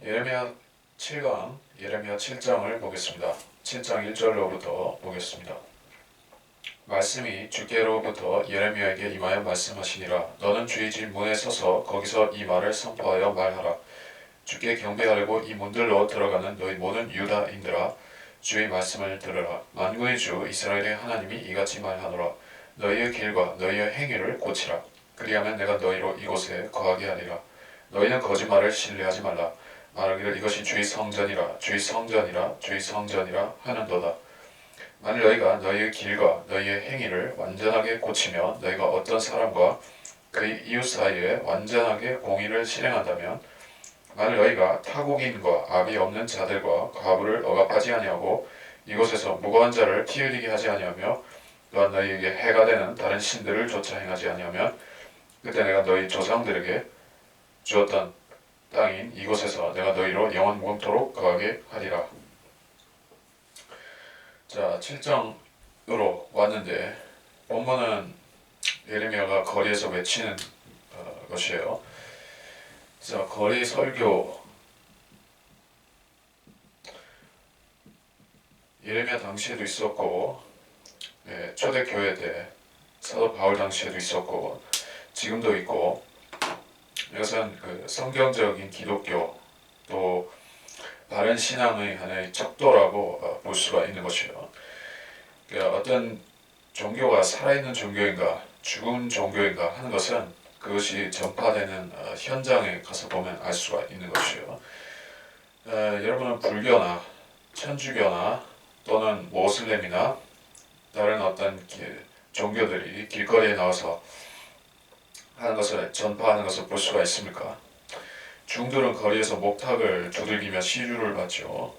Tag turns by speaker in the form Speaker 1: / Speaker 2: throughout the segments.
Speaker 1: 예레미야 7강, 예레미야 7장을 보겠습니다. 7장 1절로부터 보겠습니다. 말씀이 주께로부터 예레미야에게 임하여 말씀하시니라. 너는 주의 집 문에 서서 거기서 이 말을 선포하여 말하라. 주께 경배하려고 이 문들로 들어가는 너희 모든 유다인들아, 주의 말씀을 들으라. 만군의 주 이스라엘의 하나님이 이같이 말하노라. 너희의 길과 너희의 행위를 고치라. 그리하면 내가 너희로 이곳에 거하게 하리라. 너희는 거짓말을 신뢰하지 말라. 말하기를 이것이 주의 성전이라, 주의 성전이라, 주의 성전이라 하는도다. 만일 너희가 너희의 길과 너희의 행위를 완전하게 고치며 너희가 어떤 사람과 그의 이웃 사이에 완전하게 공의를 실행한다면, 만일 너희가 타국인과 압이 없는 자들과 과부를 억압하지 아니하고 이곳에서 무고한 자를 피 흘리게 하지 아니하며 또한 너희에게 해가 되는 다른 신들을 쫓아 행하지 아니하면, 그때 내가 너희 조상들에게 주었던 땅인 이곳에서 내가 너희로 영원토록 거하게 하리라. 자, 7장으로 왔는데 본문은 예레미야가 거리에서 외치는 것이에요. 자, 거리 설교. 예레미야 당시에도 있었고, 초대교회 때 사도 바울 당시에도 있었고, 지금도 있고, 이것은 그 성경적인 기독교 또 바른 신앙의 하나의 척도라고 볼 수가 있는 것이요. 그러니까 어떤 종교가 살아있는 종교인가 죽은 종교인가 하는 것은 그것이 전파되는 현장에 가서 보면 알 수가 있는 것이요. 여러분은 불교나 천주교나 또는 모슬렘이나 다른 어떤 종교들이 길거리에 나와서 하는 것을 전파하는 것을 볼 수가 있습니까? 중들은 거리에서 목탁을 두들기며 시주를 받죠.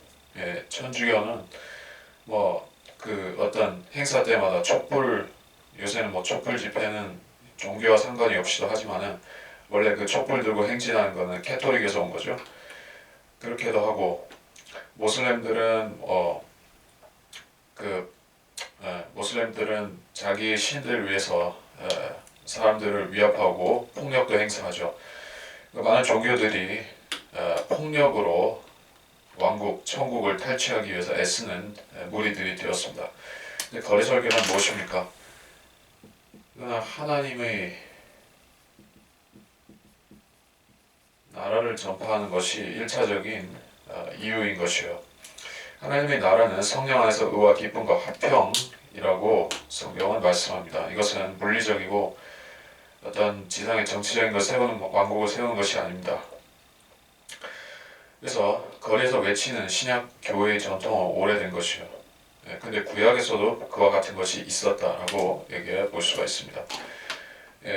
Speaker 1: 천주교는 그 어떤 행사 때마다 촛불, 요새는 촛불 집회는 종교와 상관이 없이도 하지만은 원래 그 촛불 들고 행진하는 거는 캐토릭에서 온 거죠. 그렇게도 하고, 모슬렘들은 모슬렘들은 자기 신들 위해서 사람들을 위협하고 폭력도 행사하죠. 많은 종교들이 폭력으로 왕국, 천국을 탈취하기 위해서 애쓰는 무리들이 되었습니다. 근데 거리 설교는 무엇입니까? 하나님의 나라를 전파하는 것이 1차적인 이유인 것이요. 하나님의 나라는 성령 안에서 의와 기쁨과 화평이라고 성경은 말씀합니다. 이것은 물리적이고 어떤 지상의 정치적인 걸 세우는 왕국을 세우는 것이 아닙니다. 그래서 거리에서 외치는 신약 교회의 전통은 오래된 것이요. 근데 구약에서도 그와 같은 것이 있었다라고 얘기해 볼 수가 있습니다.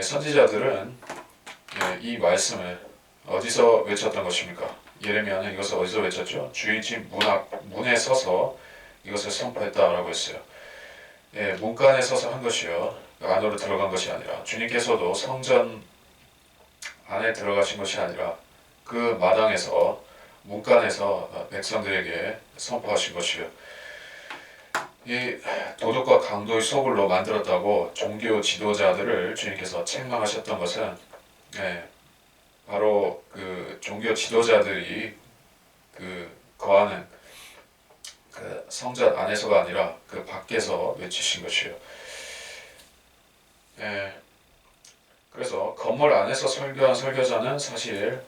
Speaker 1: 선지자들은 이 말씀을 어디서 외쳤던 것입니까? 예레미야는 이것을 어디서 외쳤죠? 주의 집 문에 서서 이것을 선포했다라고 했어요. 문간에 서서 한 것이요. 안으로 들어간 것이 아니라, 주님께서도 성전 안에 들어가신 것이 아니라 그 마당에서 문간에서 백성들에게 선포하신 것이요. 이 도덕과 강도의 소굴로 만들었다고 종교 지도자들을 주님께서 책망하셨던 것은 바로 그 종교 지도자들이 그 거하는 그 성전 안에서가 아니라 그 밖에서 외치신 것이요. 그래서 건물 안에서 설교한 설교자는 사실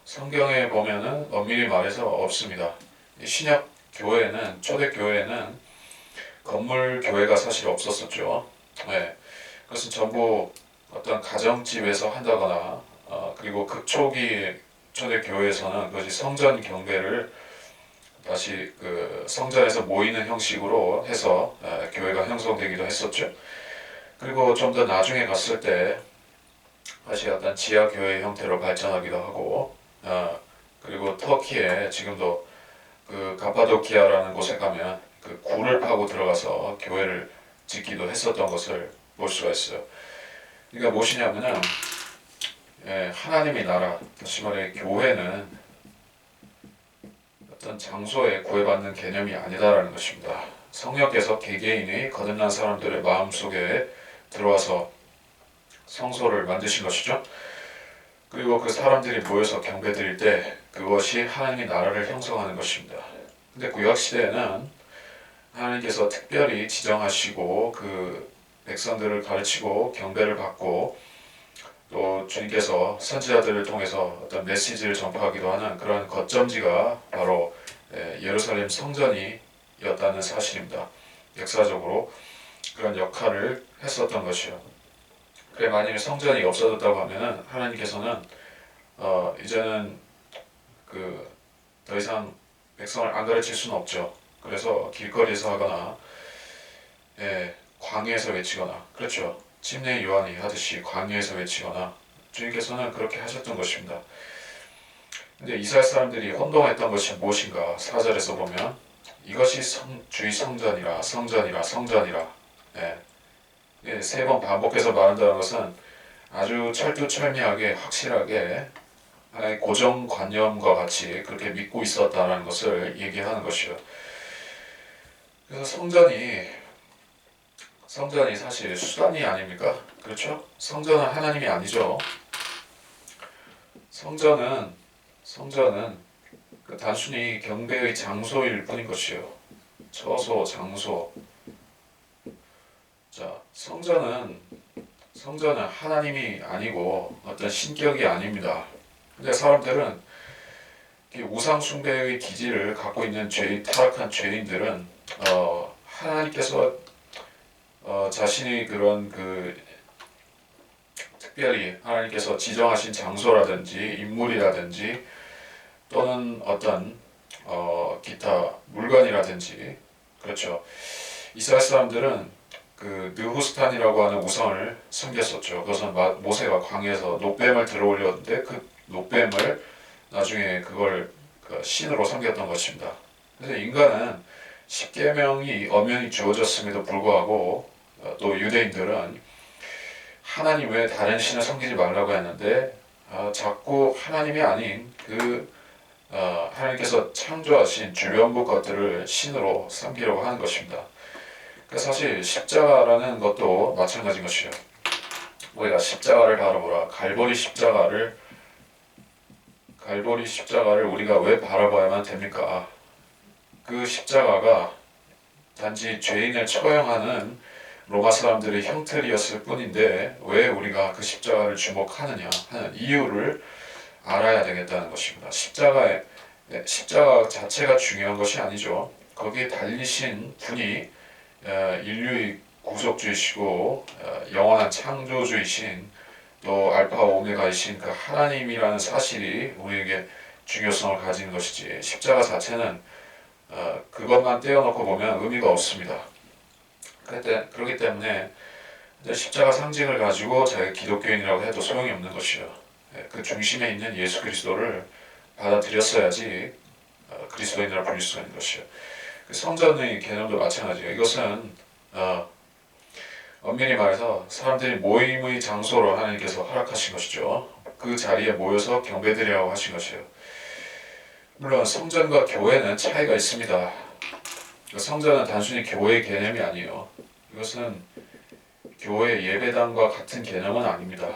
Speaker 1: 성경에 보면은 엄밀히 말해서 없습니다. 신약 교회는, 초대 교회는 건물 교회가 사실 없었었죠. 그것은 전부 어떤 가정집에서 한다거나, 그리고 극초기 초대 교회에서는 그것이 성전 경배를 다시 그 성전에서 모이는 형식으로 해서 교회가 형성되기도 했었죠. 그리고 좀 더 나중에 갔을 때 다시 어떤 지하 교회 형태로 발전하기도 하고, 그리고 터키에 지금도 그 가파도키아라는 곳에 가면 그 굴을 파고 들어가서 교회를 짓기도 했었던 것을 볼 수가 있어요. 그러니까 무엇이냐면은 하나님의 나라, 다시 말해 교회는 어떤 장소에 구애받는 개념이 아니다라는 것입니다. 성령께서 개개인의 거듭난 사람들의 마음속에 들어와서 성소를 만드신 것이죠. 그리고 그 사람들이 모여서 경배드릴 때 그것이 하나님의 나라를 형성하는 것입니다. 근데 구약 시대에는 하나님께서 특별히 지정하시고 그 백성들을 가르치고 경배를 받고 또 주님께서 선지자들을 통해서 어떤 메시지를 전파하기도 하는 그런 거점지가 바로 예루살렘 성전이었다는 사실입니다. 역사적으로 그런 역할을 했었던 것이요. 그래 만약에 성전이 없어졌다고 하면은 하나님께서는 이제는 그 더 이상 백성을 안 가르칠 수는 없죠. 그래서 길거리에서 하거나 광야에서 외치거나 그렇죠. 침례 요한이 하듯이 광야에서 외치거나 주님께서는 그렇게 하셨던 것입니다. 근데 이스라엘 사람들이 혼동했던 것이 무엇인가 4절에서 보면 이것이 주의 성전이라 성전이라 성전이라 세 번 반복해서 말한다는 것은 아주 철두철미하게 확실하게 하나의 고정관념과 같이 그렇게 믿고 있었다는 것을 얘기하는 것이요. 그래서 성전이 사실 수단이 아닙니까? 그렇죠? 성전은 하나님이 아니죠. 성전은 단순히 경배의 장소일 뿐인 것이요. 처소, 장소. 자, 성전은 하나님이 아니고 어떤 신격이 아닙니다. 근데 사람들은 우상 숭배의 기질을 갖고 있는 타락한 죄인들은 하나님께서 자신이 그런 특별히 하나님께서 지정하신 장소라든지 인물이라든지 또는 어떤 기타 물건이라든지 그렇죠. 이스라엘 사람들은 그 느후스탄이라고 하는 우상을 섬겼었죠. 그것은 모세가 광야에서 녹뱀을 들어올렸는데 그 녹뱀을 나중에 그걸 신으로 섬겼던 것입니다. 그래서 인간은 십계명이 엄연히 주어졌음에도 불구하고 또 유대인들은 하나님 외에 다른 신을 섬기지 말라고 했는데 자꾸 하나님이 아닌 하나님께서 창조하신 주변국 것들을 신으로 섬기려고 하는 것입니다. 사실 십자가라는 것도 마찬가지인 것이에요. 우리가 십자가를 바라보라. 갈보리 십자가를 우리가 왜 바라봐야만 됩니까? 그 십자가가 단지 죄인을 처형하는 로마 사람들의 형틀이었을 뿐인데 왜 우리가 그 십자가를 주목하느냐 하는 이유를 알아야 되겠다는 것입니다. 십자가 자체가 중요한 것이 아니죠. 거기에 달리신 분이 인류의 구속주이시고 영원한 창조주이신 또 알파 오메가이신 그 하나님이라는 사실이 우리에게 중요성을 가지는 것이지 십자가 자체는 그것만 떼어놓고 보면 의미가 없습니다. 그렇기 때문에 십자가 상징을 가지고 자기 기독교인이라고 해도 소용이 없는 것이요. 그 중심에 있는 예수 그리스도를 받아들였어야지 그리스도인이라 불릴 수가 있는 것이요. 성전의 개념도 마찬가지예요. 이것은 엄밀히 말해서 사람들이 모임의 장소로 하나님께서 허락하신 것이죠. 그 자리에 모여서 경배드리라고 하신 것이에요. 물론 성전과 교회는 차이가 있습니다. 성전은 단순히 교회의 개념이 아니에요. 이것은 교회 예배당과 같은 개념은 아닙니다.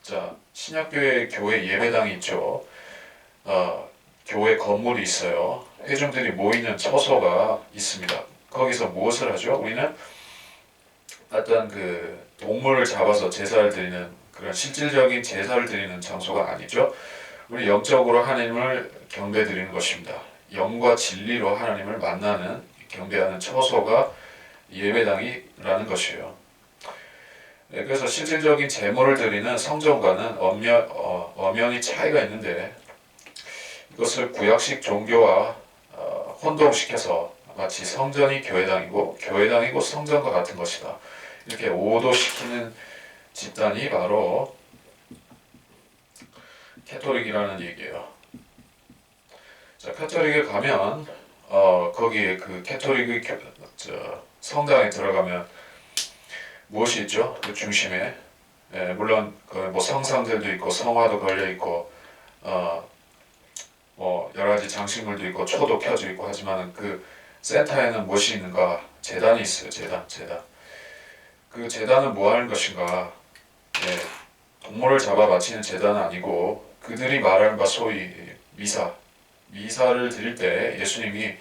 Speaker 1: 자, 신약교회 교회 예배당이 있죠. 교회 건물이 있어요. 회중들이 모이는 처소가 있습니다. 거기서 무엇을 하죠? 우리는 어떤 동물을 잡아서 제사를 드리는 그런 실질적인 제사를 드리는 장소가 아니죠. 우리 영적으로 하나님을 경배드리는 것입니다. 영과 진리로 하나님을 만나는 경배하는 처소가 예배당이라는 것이에요. 그래서 실질적인 제물을 드리는 성전과는 엄연히 차이가 있는데 이것을 구약식 종교와 혼동시켜서 마치 성전이 교회당이고 교회당이고 성전과 같은 것이다. 이렇게 오도시키는 집단이 바로 캐토릭이라는 얘기예요. 자, 캐토릭에 가면 거기에 그 캐토릭의 성당에 들어가면 무엇이 있죠? 그 중심에 물론 뭐 성상들도 있고 성화도 걸려 있고 뭐 여러 가지 장식물도 있고 초도 켜져 있고 하지만 그 센터에는 무엇이 있는가? 제단이 있어요. 제단. 그 제단은 뭐 하는 것인가? 동물을 잡아 바치는 제단은 아니고 그들이 말하는 바 소위 미사를 드릴 때 예수님이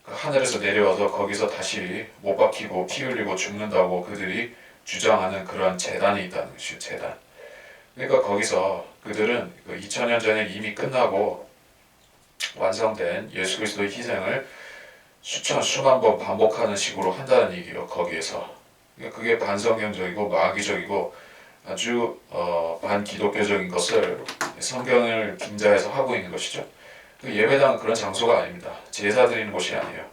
Speaker 1: 그 하늘에서 내려와서 거기서 다시 못 박히고 피 흘리고 죽는다고 그들이 주장하는 그런 제단이 있다는 것이죠. 제단. 그러니까 거기서 그들은 2000년 전에 이미 끝나고 완성된 예수 그리스도의 희생을 수만 번 반복하는 식으로 한다는 얘기예요. 거기에서. 그러니까 그게 반성경적이고 마귀적이고 아주 반기독교적인 것을 성경을 빙자해서 하고 있는 것이죠. 그 예배당은 그런 장소가 아닙니다. 제사 드리는 곳이 아니에요.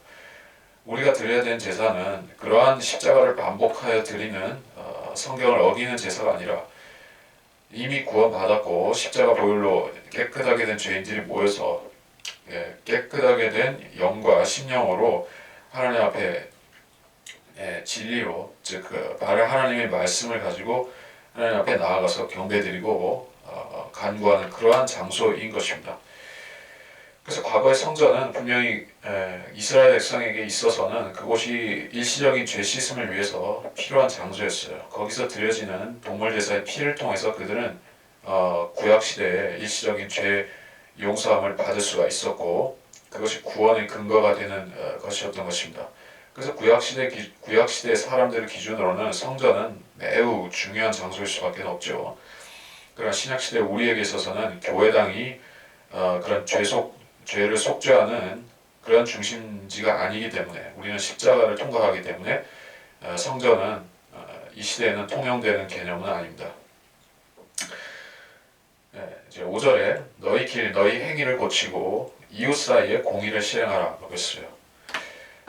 Speaker 1: 우리가 드려야 되는 제사는 그러한 십자가를 반복하여 드리는 성경을 어기는 제사가 아니라 이미 구원받았고 십자가 보혈로 깨끗하게 된 죄인들이 모여서 깨끗하게 된 영과 심령으로 하나님 앞에 진리로 즉 바로 하나님의 말씀을 가지고 하나님 앞에 나아가서 경배드리고 간구하는 그러한 장소인 것입니다. 그래서 과거의 성전은 분명히 이스라엘 백성에게 있어서는 그곳이 일시적인 죄 씻음을 위해서 필요한 장소였어요. 거기서 드려지는 동물 제사의 피를 통해서 그들은 구약 시대에 일시적인 죄 용서함을 받을 수가 있었고 그것이 구원의 근거가 되는 것이었던 것입니다. 그래서 구약 시대 사람들을 기준으로는 성전은 매우 중요한 장소일 수밖에 없죠. 그러나 신약 시대 우리에게 있어서는 교회당이 그런 죄를 속죄하는 그런 중심지가 아니기 때문에 우리는 십자가를 통과하기 때문에 성전은 이 시대에는 통용되는 개념은 아닙니다. 이제 5절에 너희 길 너희 행위를 고치고 이웃 사이에 공의를 실행하라 그랬어요.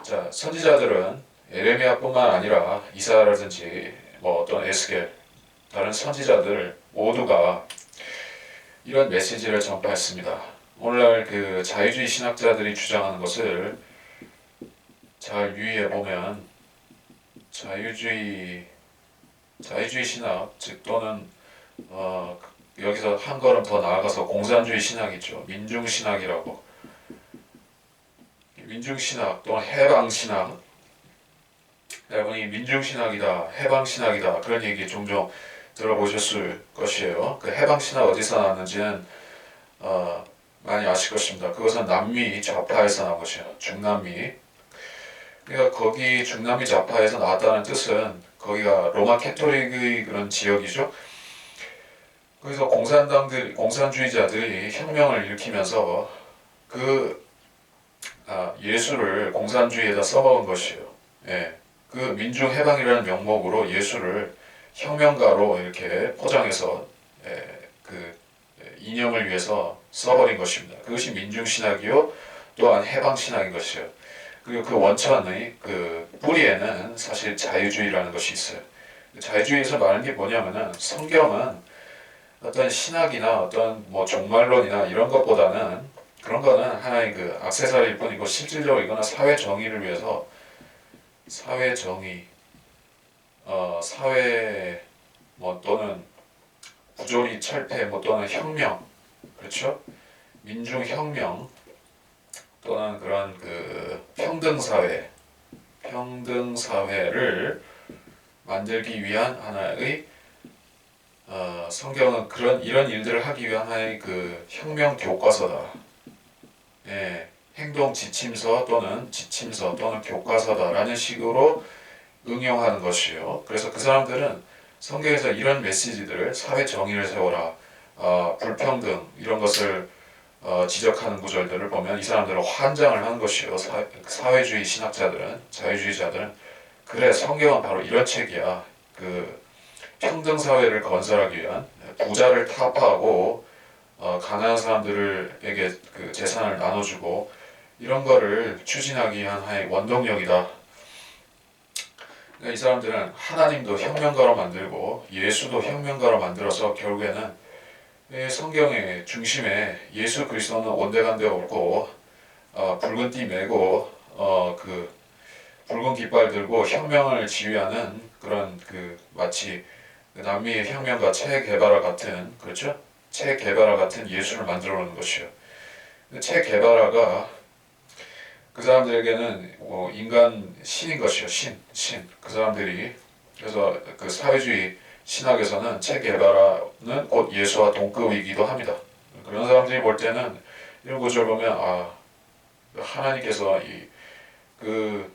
Speaker 1: 자, 선지자들은 에레미야뿐만 아니라 이사야라든지 어떤 에스겔 다른 선지자들 모두가 이런 메시지를 전파했습니다. 오늘날 그 자유주의 신학자들이 주장하는 것을 잘 유의해 보면 자유주의 신학 즉 또는 여기서 한 걸음 더 나아가서 공산주의 신학이죠. 민중신학이라고. 민중신학 또는 해방신학. 여러분이 민중신학이다, 해방신학이다 그런 얘기 종종 들어보셨을 것이에요. 그 해방신학 어디서 나왔는지는 많이 아실 것입니다. 그것은 남미 좌파에서 나온 것이에요. 중남미. 그러니까 거기 중남미 좌파에서 나왔다는 뜻은 거기가 로마 캐토릭의 그런 지역이죠. 그래서 공산주의자들이 혁명을 일으키면서 예수를 공산주의에다 써먹은 것이에요. 그 민중해방이라는 명목으로 예수를 혁명가로 이렇게 포장해서 이념을 위해서 써버린 것입니다. 그것이 민중신학이요 또한 해방신학인 것이에요. 그리고 그 원천의 그 뿌리에는 사실 자유주의라는 것이 있어요. 자유주의에서 말하는 게 뭐냐면은 성경은 어떤 신학이나 어떤 종말론이나 이런 것보다는 그런 거는 하나의 그 액세서리일 뿐이고 실질적으로 이거는 사회 정의를 위해서 사회 정의 사회 또는 부조리 철폐 또는 혁명 그렇죠? 민중혁명 또는 그런 그 평등사회를 만들기 위한 하나의 성경은 이런 일들을 하기 위한 하나의 그 혁명 교과서다. 행동 지침서 또는 교과서다라는 식으로 응용하는 것이에요. 그래서 그 사람들은 성경에서 이런 메시지들을 사회 정의를 세워라, 불평등 이런 것을 지적하는 구절들을 보면 이 사람들은 환장을 하는 것이에요. 사회주의 신학자들은 자유주의자들은 그래 성경은 바로 이런 책이야. 그 평등 사회를 건설하기 위한 부자를 타파하고 가난한 사람들에게 그 재산을 나눠주고 이런 거를 추진하기 위한 하나의 원동력이다. 이 사람들은 하나님도 혁명가로 만들고 예수도 혁명가로 만들어서 결국에는 성경의 중심에 예수 그리스도는 온데간데 없고 붉은 띠 메고 그 붉은 깃발 들고 혁명을 지휘하는 그런 마치 남미의 혁명가 체 게바라 같은 그렇죠? 체 게바라 같은 예수를 만들어 놓는 것이요. 체 게바라가 그 사람들에게는 인간 신인 것이요. 신. 그 사람들이 그래서 그 사회주의 신학에서는 체게바라는 곧 예수와 동급이기도 합니다. 그런 사람들이 볼 때는 이런 구절 보면 하나님께서 그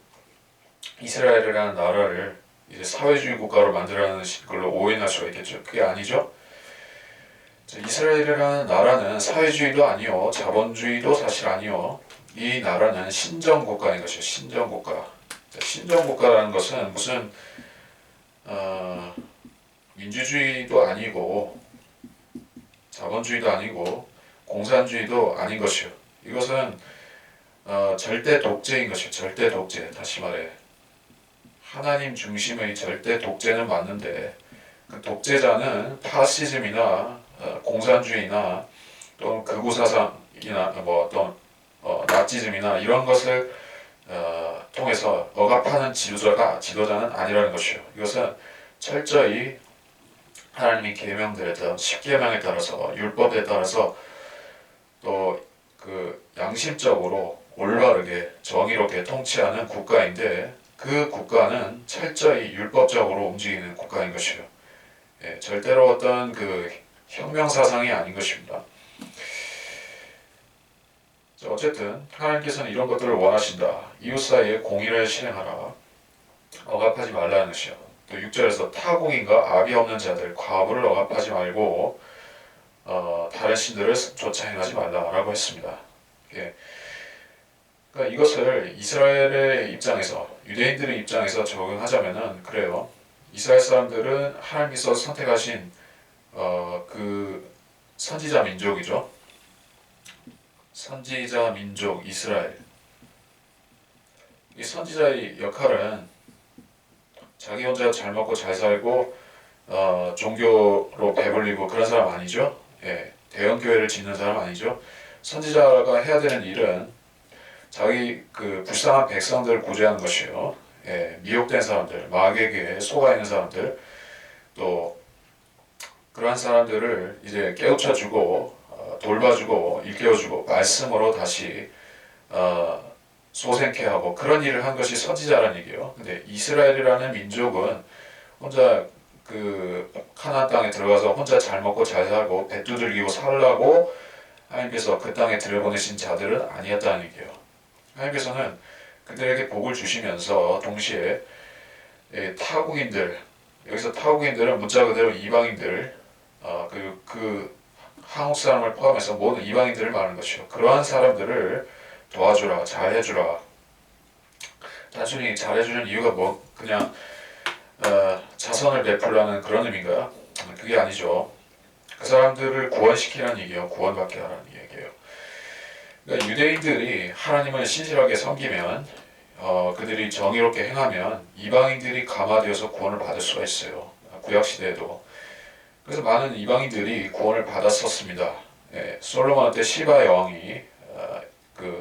Speaker 1: 이스라엘이라는 나라를 이제 사회주의 국가로 만들라는 걸로 오인할 수가 있겠죠. 그게 아니죠. 이스라엘이라는 나라는 사회주의도 아니요, 자본주의도 사실 아니요. 이 나라는 신정국가인 것이죠. 신정국가. 신정국가라는 것은 무슨 민주주의도 아니고 자본주의도 아니고 공산주의도 아닌 것이요. 이것은 절대 독재인 것이요. 절대 독재. 다시 말해 하나님 중심의 절대 독재는 맞는데 그 독재자는 파시즘이나 공산주의나 또는 극우 사상이나 뭐 어떤 나치즘이나 이런 것을 통해서 억압하는 지도자는 아니라는 것이요. 이것은 철저히 하나님의 계명들에 따라 10계명에 따라서 율법에 따라서 또 그 양심적으로 올바르게 정의롭게 통치하는 국가인데 그 국가는 철저히 율법적으로 움직이는 국가인 것이요. 예, 절대로 어떤 그 혁명 사상이 아닌 것입니다. 어쨌든 하나님께서는 이런 것들을 원하신다. 이웃 사이에 공의를 실행하라. 억압하지 말라는 것이요. 또 6절에서 타국인과 압이 없는 자들 과부를 억압하지 말고 다른 신들을 쫓아 행하지 말라라고 했습니다. 예. 그러니까 이것을 이스라엘의 입장에서 유대인들의 입장에서 적용하자면은 그래요. 이스라엘 사람들은 하나님께서 선택하신 그 선지자 민족이죠. 선지자 민족 이스라엘. 이 선지자의 역할은 자기 혼자 잘 먹고 잘 살고 종교로 배불리고 그런 사람 아니죠. 예, 대형 교회를 짓는 사람 아니죠. 선지자가 해야 되는 일은 자기 그 불쌍한 백성들을 구제하는 것이요. 예, 미혹된 사람들, 마귀에게 속아 있는 사람들, 또 그러한 사람들을 이제 깨우쳐주고 돌봐주고 일깨워주고 말씀으로 다시 소생케 하고 그런 일을 한 것이 선지자라는 얘기예요. 근데 이스라엘이라는 민족은 혼자 그 가나안 땅에 들어가서 혼자 잘 먹고 잘 살고 배 두들기고 살라고 하나님께서 그 땅에 들여보내신 자들은 아니었다는 얘기예요. 하나님께서는 그들에게 복을 주시면서 동시에 타국인들, 여기서 타국인들은 문자 그대로 이방인들, 그 한국 사람을 포함해서 모든 이방인들을 말하는 것이요. 그러한 사람들을 도와주라, 잘해주라. 단순히 잘해주는 이유가 뭐 그냥 자선을 베풀라는 그런 의미인가요? 그게 아니죠. 그 사람들을 구원시키라는 얘기예요. 구원받게 하라는 얘기예요. 그러니까 유대인들이 하나님을 신실하게 섬기면 그들이 정의롭게 행하면 이방인들이 감화되어서 구원을 받을 수가 있어요. 구약시대에도. 그래서 많은 이방인들이 구원을 받았었습니다. 예, 솔로몬 때 시바 여왕이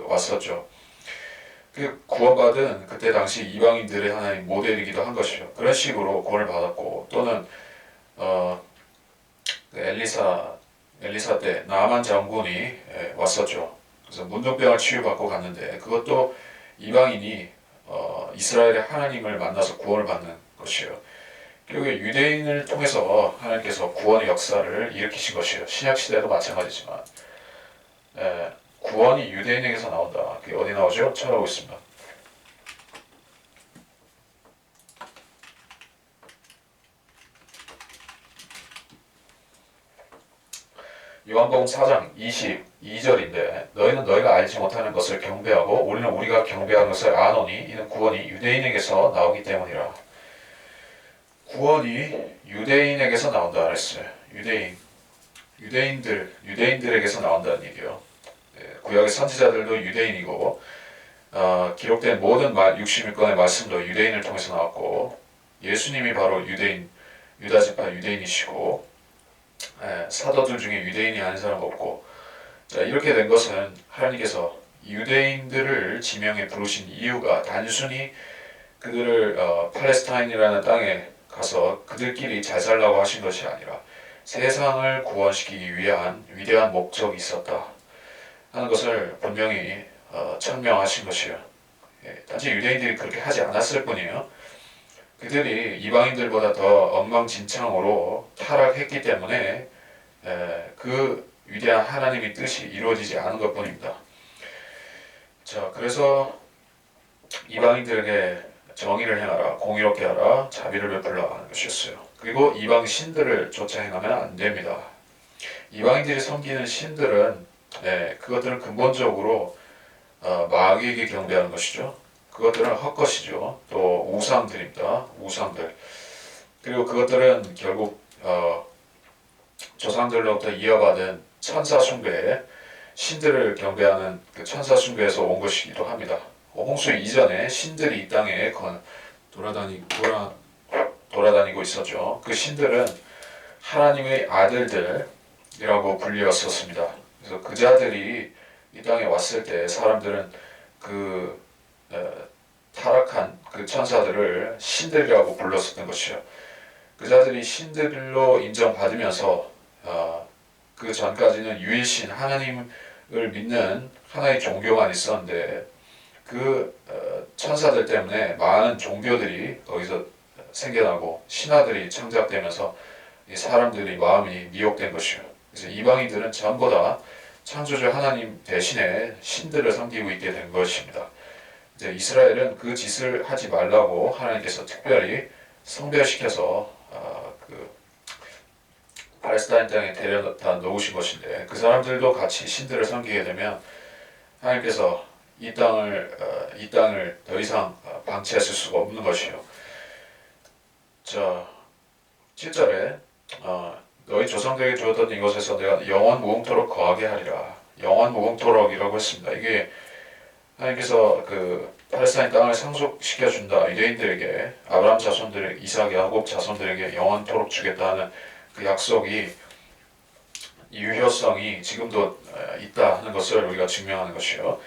Speaker 1: 왔었죠. 그 구원받은 그때 당시 이방인들의 하나의 모델이기도 한 것이죠. 그런 식으로 구원을 받았고 또는 엘리사 때 나만 장군이 왔었죠. 그래서 문둥병을 치유받고 갔는데 그것도 이방인이 이스라엘의 하나님을 만나서 구원을 받는 것이에요. 결국에 유대인을 통해서 하나님께서 구원의 역사를 일으키신 것이에요. 신약시대도 마찬가지지만 구원이 유대인에게서 나온다. 그게 어디 나오죠? 찾아보고 있습니다. 요한복음 4장 22절인데 너희는 너희가 알지 못하는 것을 경배하고 우리는 우리가 경배하는 것을 아노니 이는 구원이 유대인에게서 나오기 때문이라. 구원이 유대인에게서 나온다 그랬어요. 유대인들에게서 나온다는 얘기예요. 구약의 선지자들도 유대인이고 기록된 모든 61권의 말씀도 유대인을 통해서 나왔고 예수님이 바로 유다지파 유대인이시고 사도들 중에 유대인이 아닌 사람 없고 자, 이렇게 된 것은 하나님께서 유대인들을 지명해 부르신 이유가 단순히 그들을 팔레스타인이라는 땅에 가서 그들끼리 잘 살라고 하신 것이 아니라 세상을 구원시키기 위한 위대한 목적이 있었다 하는 것을 분명히 천명하신 것이에요. 단지 유대인들이 그렇게 하지 않았을 뿐이에요. 그들이 이방인들보다 더 엉망진창으로 타락했기 때문에 그 위대한 하나님의 뜻이 이루어지지 않은 것뿐입니다. 자, 그래서 이방인들에게 정의를 행하라, 공의롭게 하라, 자비를 베풀라 하는 것이었어요. 그리고 이방 신들을 쫓아 행하면 안 됩니다. 이방인들이 섬기는 신들은 그것들은 근본적으로 마귀에게 경배하는 것이죠. 그것들은 헛것이죠. 또 우상들입니다. 우상들. 그리고 그것들은 결국 조상들로부터 이어받은 천사 숭배에 신들을 경배하는 그 천사 숭배에서 온 것이기도 합니다. 홍수 이전에 신들이 이 땅에 돌아다니고 있었죠. 그 신들은 하나님의 아들들이라고 불리웠었습니다. 그래서 그 자들이 이 땅에 왔을 때 사람들은 그 타락한 그 천사들을 신들이라고 불렀었던 것이요. 그 자들이 신들로 인정받으면서 그 전까지는 유일신 하나님을 믿는 하나의 종교만 있었는데 그 천사들 때문에 많은 종교들이 거기서 생겨나고 신화들이 창작되면서 이 사람들이 마음이 미혹된 것이요. 그래서 이방인들은 전부 다 창조주 하나님 대신에 신들을 섬기고 있게 된 것입니다. 이제 이스라엘은 그 짓을 하지 말라고 하나님께서 특별히 성별시켜서 그 팔레스타인 땅에 데려다 놓으신 것인데 그 사람들도 같이 신들을 섬기게 되면 하나님께서 이 땅을 더 이상 방치하실 수가 없는 것이요. 자, 7절에 너희 조상들에게 주었던 이곳에서 내가 영원 무궁토록 거하게 하리라. 영원 무궁토록이라고 했습니다. 이게 하나님께서 그 팔레스타인 땅을 상속시켜 준다. 유대인들에게 아브라함 자손들에게 이삭 야곱 자손들에게 영원토록 주겠다는 그 약속이 유효성이 지금도 있다 하는 것을 우리가 증명하는 것이요.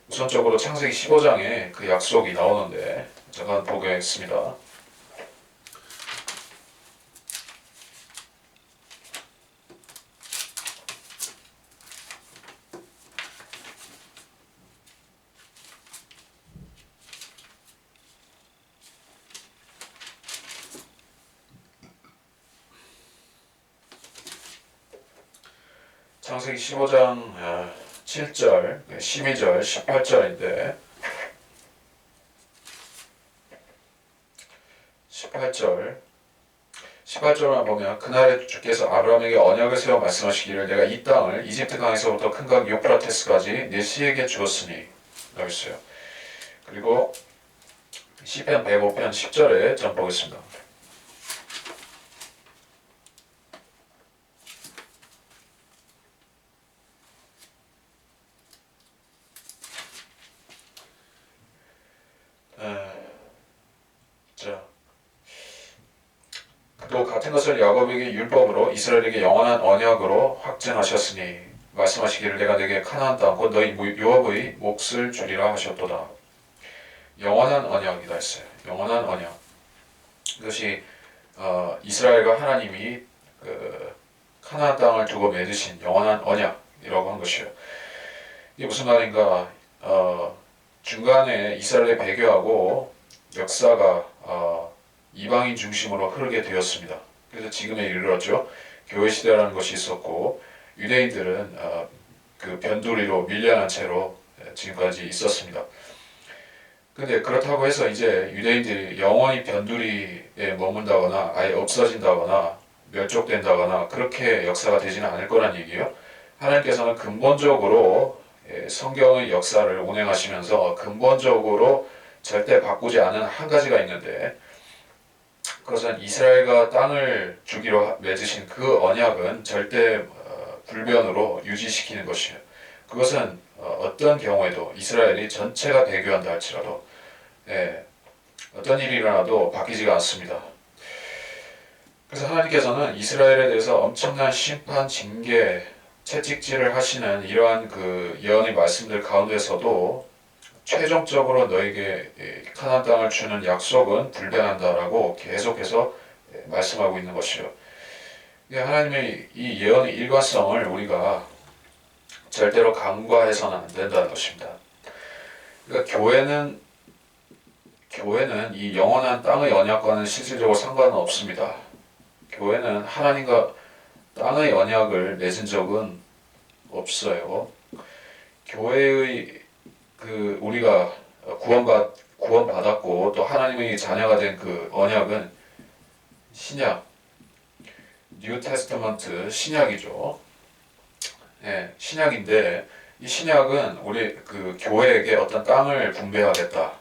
Speaker 1: 우선적으로 창세기 15장에 그 약속이 나오는데 잠깐 보겠습니다. 창세기 15장 7절, 12절, 18절인데 18절만 보면 그날에 주께서 아브라함에게 언약을 세워 말씀하시기를 내가 이 땅을 이집트 강에서부터 큰 강 유프라테스까지 내 씨에게 주었으니 라고 했어요. 그리고 시편 105편 10절에 좀 보겠습니다. 또 같은 것을 야곱에게 율법으로 이스라엘에게 영원한 언약으로 확증하셨으니 말씀하시기를 내가 내게 가나안 땅 곧 너희 요압의 몫을 주리라 하셨도다. 영원한 언약이다 했어요. 영원한 언약. 이것이 이스라엘과 하나님이 그 가나안 땅을 두고 맺으신 영원한 언약이라고 한 것이에요. 이게 무슨 말인가? 중간에 이스라엘의 배교하고 역사가 이방인 중심으로 흐르게 되었습니다. 그래서 지금에 이르렀죠. 교회 시대라는 것이 있었고 유대인들은 그 변두리로 밀려난 채로 지금까지 있었습니다. 근데 그렇다고 해서 이제 유대인들이 영원히 변두리에 머문다거나 아예 없어진다거나 멸족된다거나 그렇게 역사가 되지는 않을 거란 얘기예요. 하나님께서는 근본적으로 성경의 역사를 운행하시면서 근본적으로 절대 바꾸지 않은 한 가지가 있는데 그것은 이스라엘과 땅을 주기로 맺으신 그 언약은 절대 불변으로 유지시키는 것이에요. 그것은 어떤 경우에도 이스라엘이 전체가 배교한다 할지라도 어떤 일이 일어나도 바뀌지가 않습니다. 그래서 하나님께서는 이스라엘에 대해서 엄청난 심판, 징계, 채찍질을 하시는 이러한 그 예언의 말씀들 가운데서도 최종적으로 너에게 가나안 땅을 주는 약속은 불변한다라고 계속해서 말씀하고 있는 것이요. 하나님의 이 예언의 일관성을 우리가 절대로 간과해서는 안 된다는 것입니다. 그러니까 교회는 교회는 이 영원한 땅의 언약과는 실질적으로 상관은 없습니다. 교회는 하나님과 땅의 언약을 맺은 적은 없어요. 교회의 우리가 구원받았고 또 하나님의 자녀가 된 그 언약은 신약, 뉴 테스터먼트 신약이죠. 예, 신약인데 이 신약은 우리 그 교회에게 어떤 땅을 분배하겠다.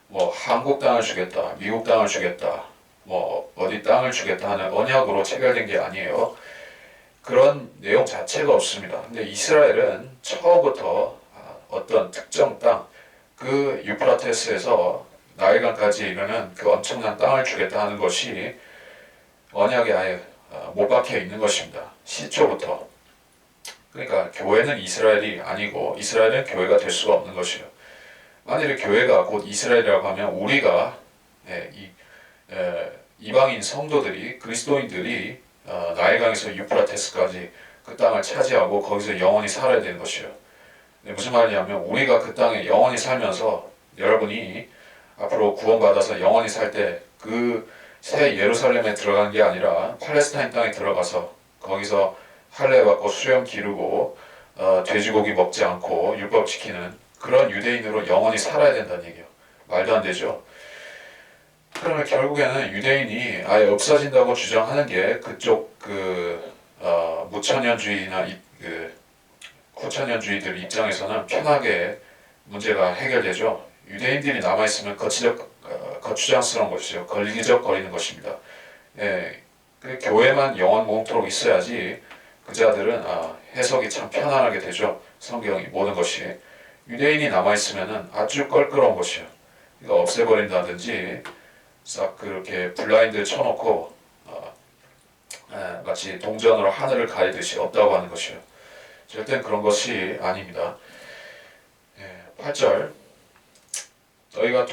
Speaker 1: 뭐 한국 땅을 주겠다, 미국 땅을 주겠다, 뭐 어디 땅을 주겠다 하는 언약으로 체결된 게 아니에요. 그런 내용 자체가 없습니다. 근데 이스라엘은 처음부터 어떤 특정 땅, 그 유프라테스에서 나일강까지 이르는 그 엄청난 땅을 주겠다 하는 것이 언약에 아예 못 박혀 있는 것입니다. 시초부터. 그러니까 교회는 이스라엘이 아니고 이스라엘은 교회가 될 수가 없는 것이에요. 만일에 교회가 곧 이스라엘이라고 하면 우리가 이방인 성도들이 그리스도인들이 나일강에서 유프라테스까지 그 땅을 차지하고 거기서 영원히 살아야 되는 것이에요. 무슨 말이냐면 우리가 그 땅에 영원히 살면서 여러분이 앞으로 구원받아서 영원히 살 때 그 새 예루살렘에 들어간 게 아니라 팔레스타인 땅에 들어가서 거기서 할례 받고 수염 기르고 돼지고기 먹지 않고 율법 지키는 그런 유대인으로 영원히 살아야 된다는 얘기예요. 말도 안 되죠. 그러면 결국에는 유대인이 아예 없어진다고 주장하는 게 그쪽 무천년주의나 후천년주의들 입장에서는 편하게 문제가 해결되죠. 유대인들이 남아있으면 거추장스러운 것이죠. 걸리적거리는 것입니다. 예, 교회만 영원 무궁토록 있어야지 그 자들은 해석이 참 편안하게 되죠. 성경이 모든 것이. 유대인이 남아있으면 아주 껄끄러운 것이에요. 이거 없애버린다든지 싹 그렇게 블라인드 쳐놓고 마치 동전으로 하늘을 가리듯이 없다고 하는 것이에요. 절대 그런 것이 아닙니다. 8절 너희가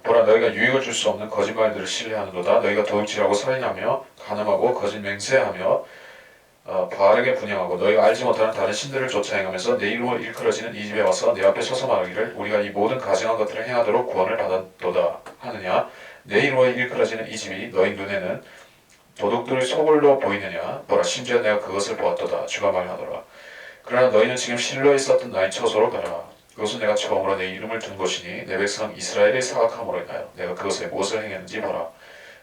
Speaker 1: 보라 너희가 유익을 줄 수 없는 거짓말들을 신뢰하는도다. 너희가 도둑질하고 살인하며 간음하고 거짓 맹세하며 바알에게 분향하고 너희가 알지 못하는 다른 신들을 쫓아 행하면서 내 이름으로 일컬어지는 이 집에 와서 내 앞에 서서 말하기를 우리가 이 모든 가증한 것들을 행하도록 구원을 받았도다 하느냐. 내 이름으로 일컬어지는 이 집이 너희 눈에는 도둑들의 소굴로 보이느냐. 보라 심지어 내가 그것을 보았도다. 주가 말하더라. 그러나 너희는 지금 실로에 있었던 나의 처소로 가라. 그것은 내가 처음으로 내 이름을 둔 곳이니 내 백성 이스라엘의 사악함으로 인하여 내가 그것에 무엇을 행했는지 보라.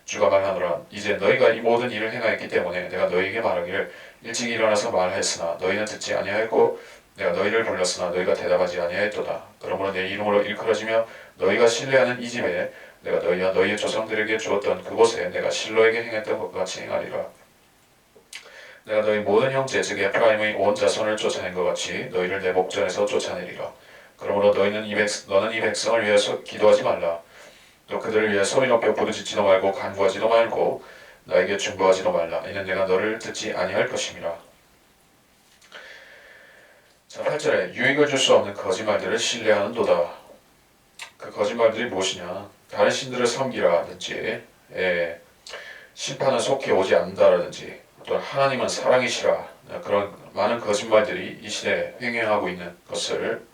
Speaker 1: 주가 말하노라. 이제 너희가 이 모든 일을 행하였기 때문에 내가 너희에게 말하기를 일찍 일어나서 말하였으나 너희는 듣지 아니하였고 내가 너희를 불렀으나 너희가 대답하지 아니하였도다. 그러므로 내 이름으로 일컬어지며 너희가 신뢰하는 이 집에 내가 너희와 너희의 조상들에게 주었던 그곳에 내가 실로에게 행했던 것과 같이 행하리라. 내가 너희 모든 형제 즉 에프라임의 온 자손을 쫓아낸 것 같이 너희를 내 목전에서 쫓아내리라. 그러므로 너는 이 백성을 위해서 기도하지 말라. 또 그들을 위해 소리 높여 부르짖지도 말고 간구하지도 말고 나에게 중보하지도 말라. 이는 내가 너를 듣지 아니할 것임이라. 자, 8절에 유익을 줄 수 없는 거짓말들을 신뢰하는도다. 그 거짓말들이 무엇이냐? 다른 신들을 섬기라든지 심판은 속히 오지 않는다라든지 또 하나님은 사랑이시라. 그런 많은 거짓말들이 이 시대에 횡행하고 있는 것을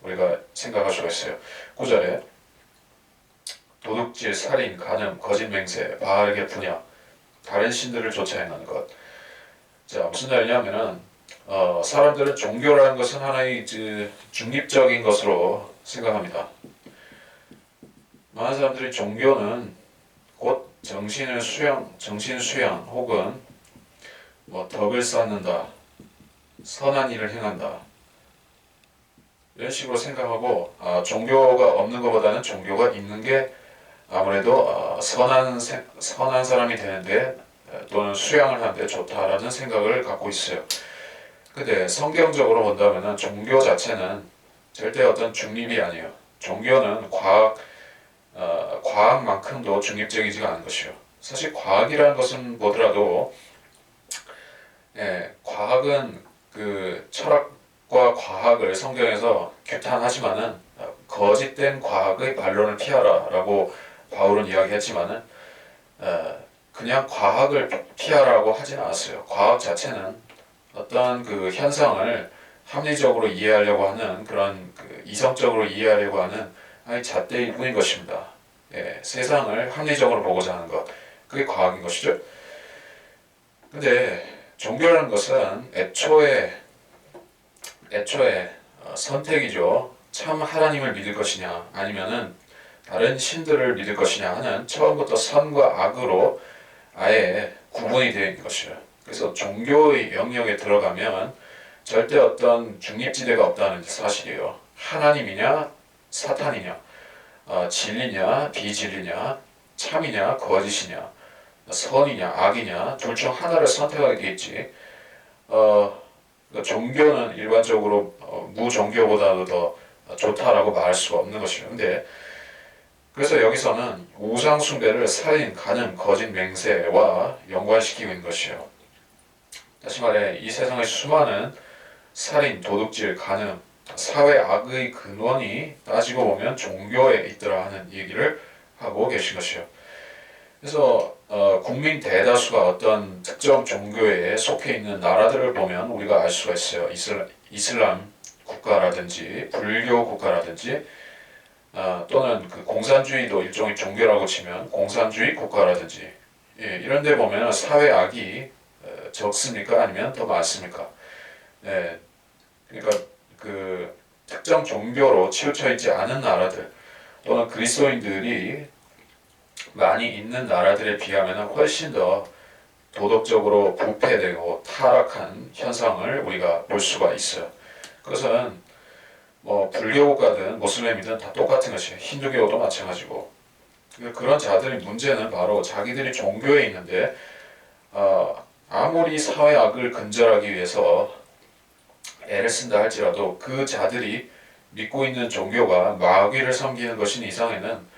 Speaker 1: 우리가 생각할 수가 있어요. 9절에 도둑질, 살인, 간음, 거짓 맹세, 바알에게 분향, 다른 신들을 쫓아 행하는 것. 자, 무슨 말이냐면은 사람들은 종교라는 것은 하나의 중립적인 것으로 생각합니다. 많은 사람들이 종교는 곧 정신 수양 혹은 뭐 덕을 쌓는다, 선한 일을 행한다 이런 식으로 생각하고 종교가 없는 것보다는 종교가 있는 게 아무래도 선한 사람이 되는데 또는 수양을 하는데 좋다라는 생각을 갖고 있어요. 근데 성경적으로 본다면은 종교 자체는 절대 어떤 중립이 아니에요. 종교는 과학만큼도 중립적이지가 않은 것이요. 사실 과학이라는 것은 뭐더라도 과학은 그 철학과 과학을 성경에서 규탄하지만은 거짓된 과학의 반론을 피하라라고 바울은 이야기했지만은 그냥 과학을 피하라고 하진 않았어요. 과학 자체는 어떤 그 현상을 합리적으로 이해하려고 하는 그런 이성적으로 이해하려고 하는 아니 잣대일 뿐인 것입니다. 세상을 합리적으로 보고자 하는 것, 그게 과학인 것이죠. 근데 종교라는 것은 애초에 선택이죠. 참 하나님을 믿을 것이냐 아니면은 다른 신들을 믿을 것이냐 하는 처음부터 선과 악으로 아예 구분이 되어 있는 것이에요. 그래서 종교의 영역에 들어가면 절대 어떤 중립지대가 없다는 사실이에요. 하나님이냐 사탄이냐, 진리냐 비진리냐, 참이냐 거짓이냐, 선이냐 악이냐, 둘 중 하나를 선택하게 돼 있지. 종교는 일반적으로 무종교보다도 더 좋다라고 말할 수가 없는 것이에요. 근데 그래서 여기서는 우상 숭배를 살인, 간음, 거짓 맹세와 연관시키고 있는 것이에요. 다시 말해 이 세상의 수많은 살인, 도둑질, 간음, 사회 악의 근원이 따지고 보면 종교에 있더라 하는 얘기를 하고 계신 것이에요. 그래서 국민 대다수가 어떤 특정 종교에 속해 있는 나라들을 보면 우리가 알 수가 있어요. 이슬람 국가라든지 불교 국가라든지 또는 그 공산주의도 일종의 종교라고 치면 공산주의 국가라든지 이런 데 보면 사회 악이 적습니까? 아니면 더 많습니까? 그러니까 그 특정 종교로 치우쳐 있지 않은 나라들 또는 그리스도인들이 많이 있는 나라들에 비하면 훨씬 더 도덕적으로 부패되고 타락한 현상을 우리가 볼 수가 있어요. 그것은 뭐 불교 국가든 모슬렘이든 다 똑같은 것이에요. 힌두교도 마찬가지고. 그런 자들의 문제는 바로 자기들이 종교에 있는데 아무리 사회 악을 근절하기 위해서 애를 쓴다 할지라도 그 자들이 믿고 있는 종교가 마귀를 섬기는 것인 이상에는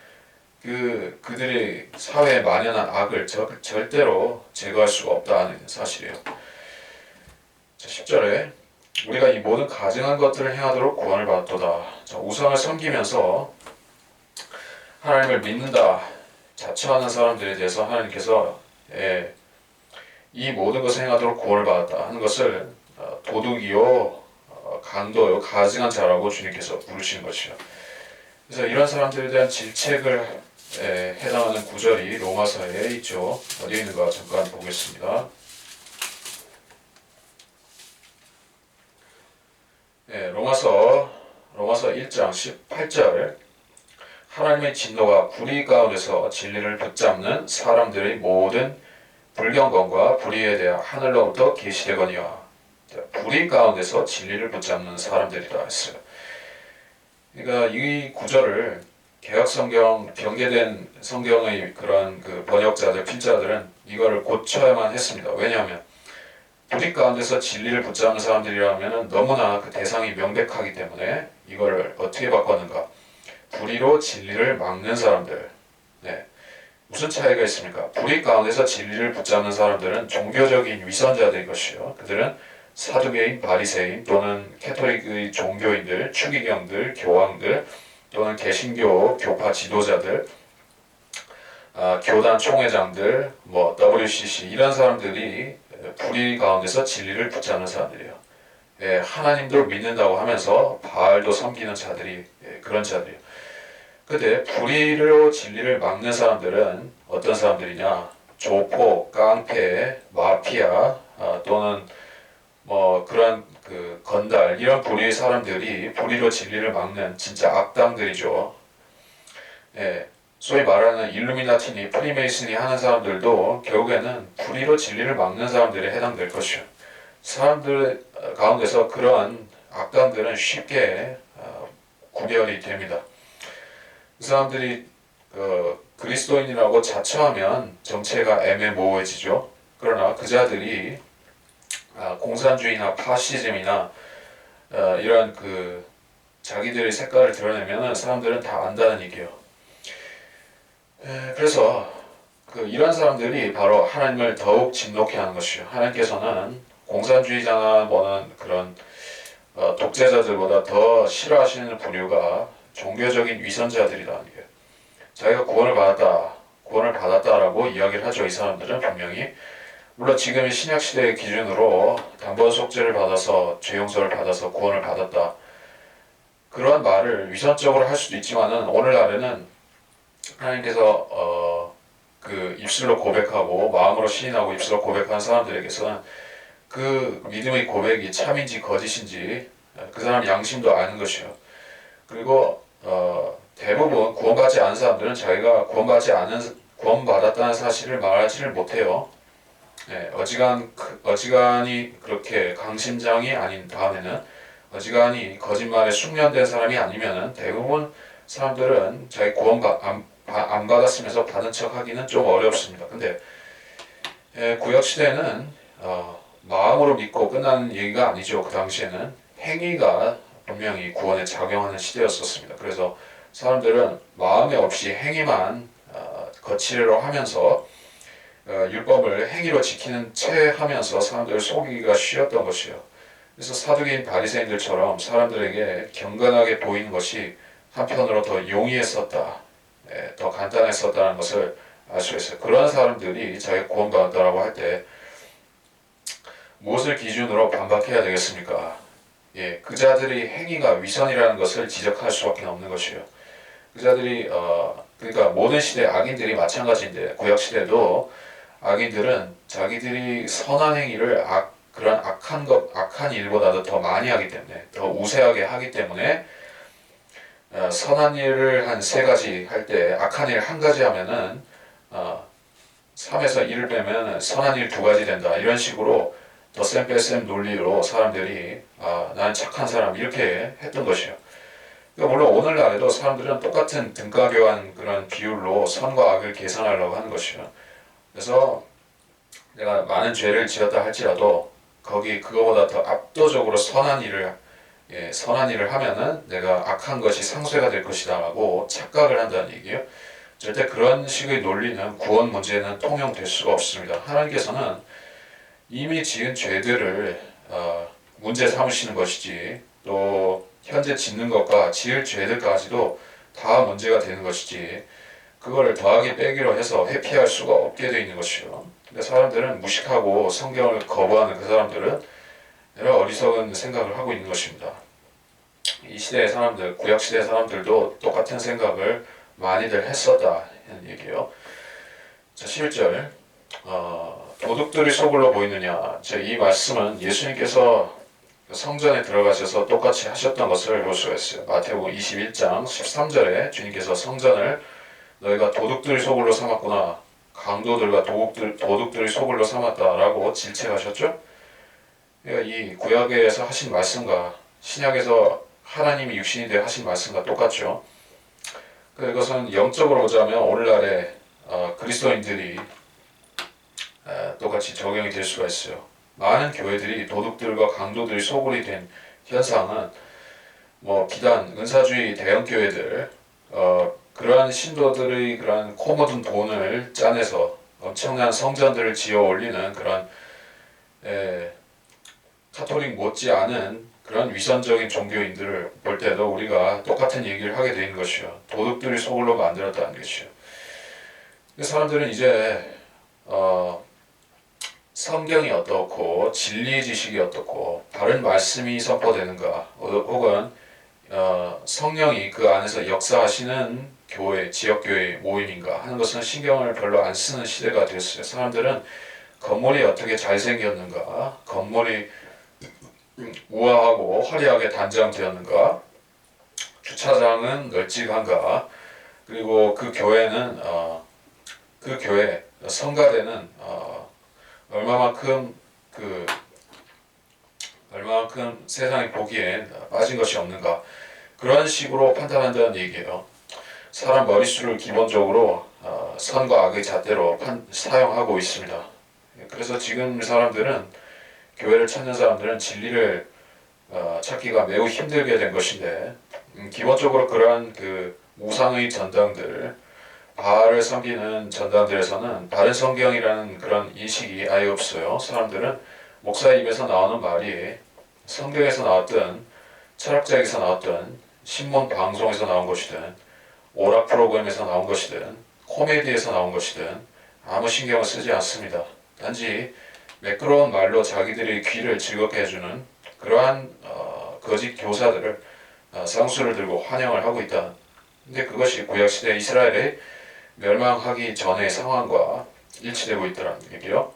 Speaker 1: 그들의 사회에 만연한 악을 절대로 제거할 수가 없다는 사실이에요. 자, 10절에 우리가 이 모든 가증한 것들을 행하도록 구원을 받도다. 자, 우상을 섬기면서 하나님을 믿는다 자처하는 사람들에 대해서 하나님께서 이 모든 것을 행하도록 구원을 받았다 하는 것을 도둑이요 강도요 가증한 자라고 주님께서 부르시는 것이요. 그래서 이런 사람들에 대한 질책을 해당하는 구절이 로마서에 있죠. 어디에 있는가 잠깐 보겠습니다. 로마서 1장 18절 하나님의 진노가 불의 가운데서 진리를 붙잡는 사람들의 모든 불경건과 불의에 대한 하늘로부터 계시되거니와. 불의 가운데서 진리를 붙잡는 사람들이라 했어요. 그러니까 이 구절을 개혁성경 변개된 성경의 그런 그 번역자들 필자들은 이거를 고쳐야만 했습니다. 왜냐하면 불의 가운데서 진리를 붙잡는 사람들이라면 너무나 그 대상이 명백하기 때문에 이거를 어떻게 바꿨는가? 불의로 진리를 막는 사람들. 무슨 차이가 있습니까? 불의 가운데서 진리를 붙잡는 사람들은 종교적인 위선자들인 것이요. 그들은 사두개인, 바리새인 또는 캐토릭의 종교인들, 추기경들, 교황들 또는 개신교 교파 지도자들, 교단 총회장들, 뭐 WCC 이런 사람들이 불의 가운데서 진리를 붙잡는 사람들이에요. 하나님도 믿는다고 하면서 바알도 섬기는 자들이 그런 자들이에요. 근데 불의로 진리를 막는 사람들은 어떤 사람들이냐? 조폭, 깡패, 마피아 또는 뭐 그런 그 건달 이런 불의의 사람들이 불의로 진리를 막는 진짜 악당들이죠. 소위 말하는 일루미나티니 프리메이슨이 하는 사람들도 결국에는 불의로 진리를 막는 사람들에 해당될 것이요. 사람들 가운데서 그러한 악당들은 쉽게 구별이 됩니다. 그 사람들이 그리스도인이라고 자처하면 정체가 애매모호해지죠. 그러나 그 자들이 공산주의나 파시즘이나 이런 그 자기들의 색깔을 드러내면 사람들은 다 안다는 얘기예요. 그래서 이런 사람들이 바로 하나님을 더욱 진노케 하는 것이요. 하나님께서는 공산주의자나 뭐는 그런 독재자들보다 더 싫어하시는 부류가 종교적인 위선자들이라는 게 자기가 구원을 받았다라고 이야기를 하죠. 이 사람들은 분명히 물론 지금의 신약 시대의 기준으로 단번 속죄를 받아서 죄 용서를 받아서 구원을 받았다. 그런 말을 위선적으로 할 수도 있지만은 오늘날에는 하나님께서 그 입술로 고백하고 마음으로 시인하고 입술로 고백하는 사람들에게서는 그 믿음의 고백이 참인지 거짓인지 그 사람 양심도 아는 것이요. 그리고 대부분 구원받지 않은 사람들은 자기가 구원받았다는 사실을 말하지를 못해요. 네, 어지간히 그렇게 강심장이 아닌 다음에는 어지간히 거짓말에 숙련된 사람이 아니면은 대부분 사람들은 자기 안 받았으면서 받은 척하기는 좀 어렵습니다. 근데 구약 시대는 마음으로 믿고 끝나는 얘기가 아니죠. 그 당시에는 행위가 분명히 구원에 작용하는 시대였었습니다. 그래서 사람들은 마음에 없이 행위만 거치려고 하면서 율법을 행위로 지키는 채 하면서 사람들을 속이기가 쉬웠던 것이요. 그래서 사두개인 바리새인들처럼 사람들에게 경건하게 보이는 것이 한편으로 더 용이했었다, 더 간단했었다는 것을 알 수 있어요. 그런 사람들이 자기가 구원받았다라고 할 때 무엇을 기준으로 반박해야 되겠습니까? 그 자들의 행위가 위선이라는 것을 지적할 수밖에 없는 것이요. 그 자들이 그러니까 모든 시대 악인들이 마찬가지인데 구약 시대도 악인들은 자기들이 선한 행위를 그런 악한 일보다도 더 많이 하기 때문에 더 우세하게 하기 때문에 선한 일을 한 3가지 할 때 악한 일 1가지 하면은 3에서 1을 빼면 선한 일 2가지 된다. 이런 식으로 덧셈 뺄셈 논리로 사람들이 나는 착한 사람 이렇게 했던 것이요. 그러니까 물론 오늘날에도 사람들은 똑같은 등가 교환 그런 비율로 선과 악을 계산하려고 하는 것이요. 그래서 내가 많은 죄를 지었다 할지라도 거기 그거보다 더 압도적으로 선한 일을 하면은 내가 악한 것이 상쇄가 될 것이다라고 착각을 한다는 얘기예요. 절대 그런 식의 논리는 구원 문제는 통용될 수가 없습니다. 하나님께서는 이미 지은 죄들을 문제 삼으시는 것이지 또 현재 짓는 것과 지을 죄들까지도 다 문제가 되는 것이지 그걸 더하기 빼기로 해서 회피할 수가 없게 되어 있는 것이요. 근데 사람들은 무식하고 성경을 거부하는 그 사람들은 여러 어리석은 생각을 하고 있는 것입니다. 이 시대의 사람들, 구약 시대 사람들도 똑같은 생각을 많이들 했었다는 얘기예요. 자, 11절 도둑들이 소굴로 보이느냐. 이 말씀은 예수님께서 성전에 들어가셔서 똑같이 하셨던 것을 볼 수가 있어요. 마태복음 21장 13절에 주님께서 성전을 너희가 도둑들이 소굴로 삼았구나. 강도들과 도둑들이 소굴로 삼았다라고 질책하셨죠. 그러니까 이 구약에서 하신 말씀과 신약에서 하나님이 육신이 되어 하신 말씀과 똑같죠. 그것은 영적으로 보자면 오늘날의 그리스도인들이 똑같이 적용이 될 수가 있어요. 많은 교회들이 도둑들과 강도들이 소굴이 된 현상은 비단 은사주의 대형 교회들 그러한 신도들의 그러한 코 묻은 돈을 짜내서 엄청난 성전들을 지어 올리는 그런 카톨릭 못지않은 그런 위선적인 종교인들을 볼 때도 우리가 똑같은 얘기를 하게 되는 것이요. 도둑들이 소굴로 만들었다는 것이요. 사람들은 이제 성경이 어떻고 진리의 지식이 어떻고 바른 말씀이 선포되는가 혹은 성령이 그 안에서 역사하시는 교회, 지역교회 모임인가 하는 것은 신경을 별로 안 쓰는 시대가 됐어요. 사람들은 건물이 어떻게 잘생겼는가, 건물이 우아하고 화려하게 단장되었는가, 주차장은 널찍한가, 그리고 그 교회는 그 교회 성가대는 얼마만큼 세상이 보기엔 빠진 것이 없는가 그런 식으로 판단한다는 얘기예요. 사람 머릿수를 기본적으로 선과 악의 잣대로 사용하고 있습니다. 그래서 지금 교회를 찾는 사람들은 진리를 찾기가 매우 힘들게 된 것인데 기본적으로 그러한 그 우상의 전당들 바알을 섬기는 전당들에서는 바른 성경이라는 그런 인식이 아예 없어요. 사람들은 목사의 입에서 나오는 말이 성경에서 나왔든 철학자에게서 나왔든 신문 방송에서 나온 것이든 오락 프로그램에서 나온 것이든 코미디에서 나온 것이든 아무 신경을 쓰지 않습니다. 단지 매끄러운 말로 자기들의 귀를 즐겁게 해주는 그러한 거짓 교사들을 쌍수를 들고 환영을 하고 있다. 근데 그것이 구약시대 이스라엘의 멸망하기 전의 상황과 일치되고 있다는 얘기요.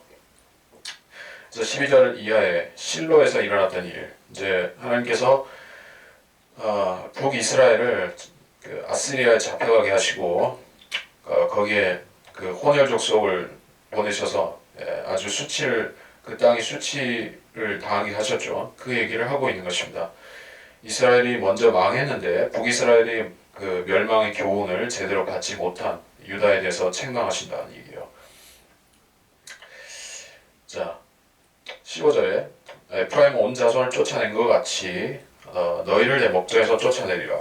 Speaker 1: 그래서 12절 이하에 실로에서 일어났던 일, 이제 하나님께서 북이스라엘을 그 아시리아에 잡혀가게 하시고 거기에 그 혼혈 족속을 보내셔서 아주 수치를 그 땅이 수치를 당하게 하셨죠. 그 얘기를 하고 있는 것입니다. 이스라엘이 먼저 망했는데 북이스라엘이 그 멸망의 교훈을 제대로 받지 못한 유다에 대해서 책망하신다는 얘기예요. 자, 15절에 에프라임 온 자손을 쫓아낸 것 같이 너희를 내 목전에서 쫓아내리라.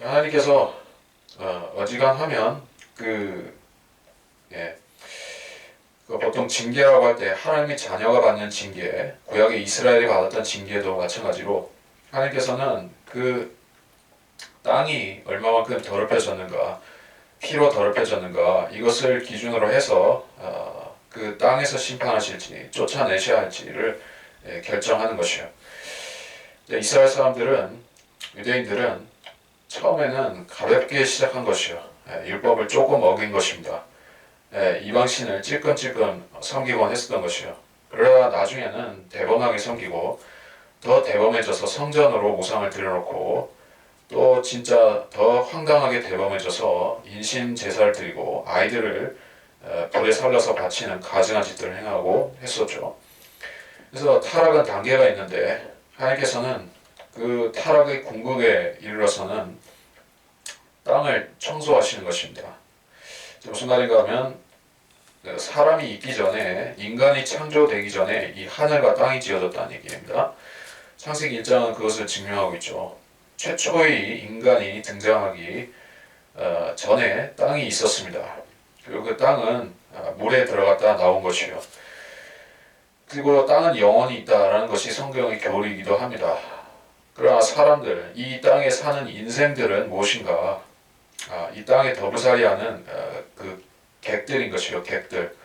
Speaker 1: 하나님께서 어지간하면 보통 징계라고 할 때 하나님의 자녀가 받는 징계, 구약의 이스라엘이 받았던 징계도 마찬가지로 하나님께서는 그 땅이 얼마만큼 더럽혀졌는가, 피로 더럽혀졌는가 이것을 기준으로 해서 그 땅에서 심판하실지 쫓아내셔야 할지를 결정하는 것이에요. 이스라엘 사람들은, 유대인들은 처음에는 가볍게 시작한 것이요. 율법을 조금 어긴 것입니다. 이방신을 찔끔찔끔 섬기곤 했었던 것이요. 그러다 나중에는 대범하게 섬기고 더 대범해져서 성전으로 우상을 들여놓고 또 진짜 더 황당하게 대범해져서 인신 제사를 드리고 아이들을 불에 살려서 바치는 가증한 짓들을 행하고 했었죠. 그래서 타락은 단계가 있는데 하나님께서는 그 타락의 궁극에 이르러서는 땅을 청소하시는 것입니다. 무슨 말인가 하면 사람이 있기 전에, 인간이 창조되기 전에 이 하늘과 땅이 지어졌다는 얘기입니다. 창세기 1장은 그것을 증명하고 있죠. 최초의 인간이 등장하기 전에 땅이 있었습니다. 그리고 그 땅은 물에 들어갔다 나온 것이요. 그리고 땅은 영원히 있다라는 것이 성경의 교리이기도 합니다. 그러나 사람들, 이 땅에 사는 인생들은 무엇인가? 이 땅에 더부살이하는 그 객들인 것이요, 객들.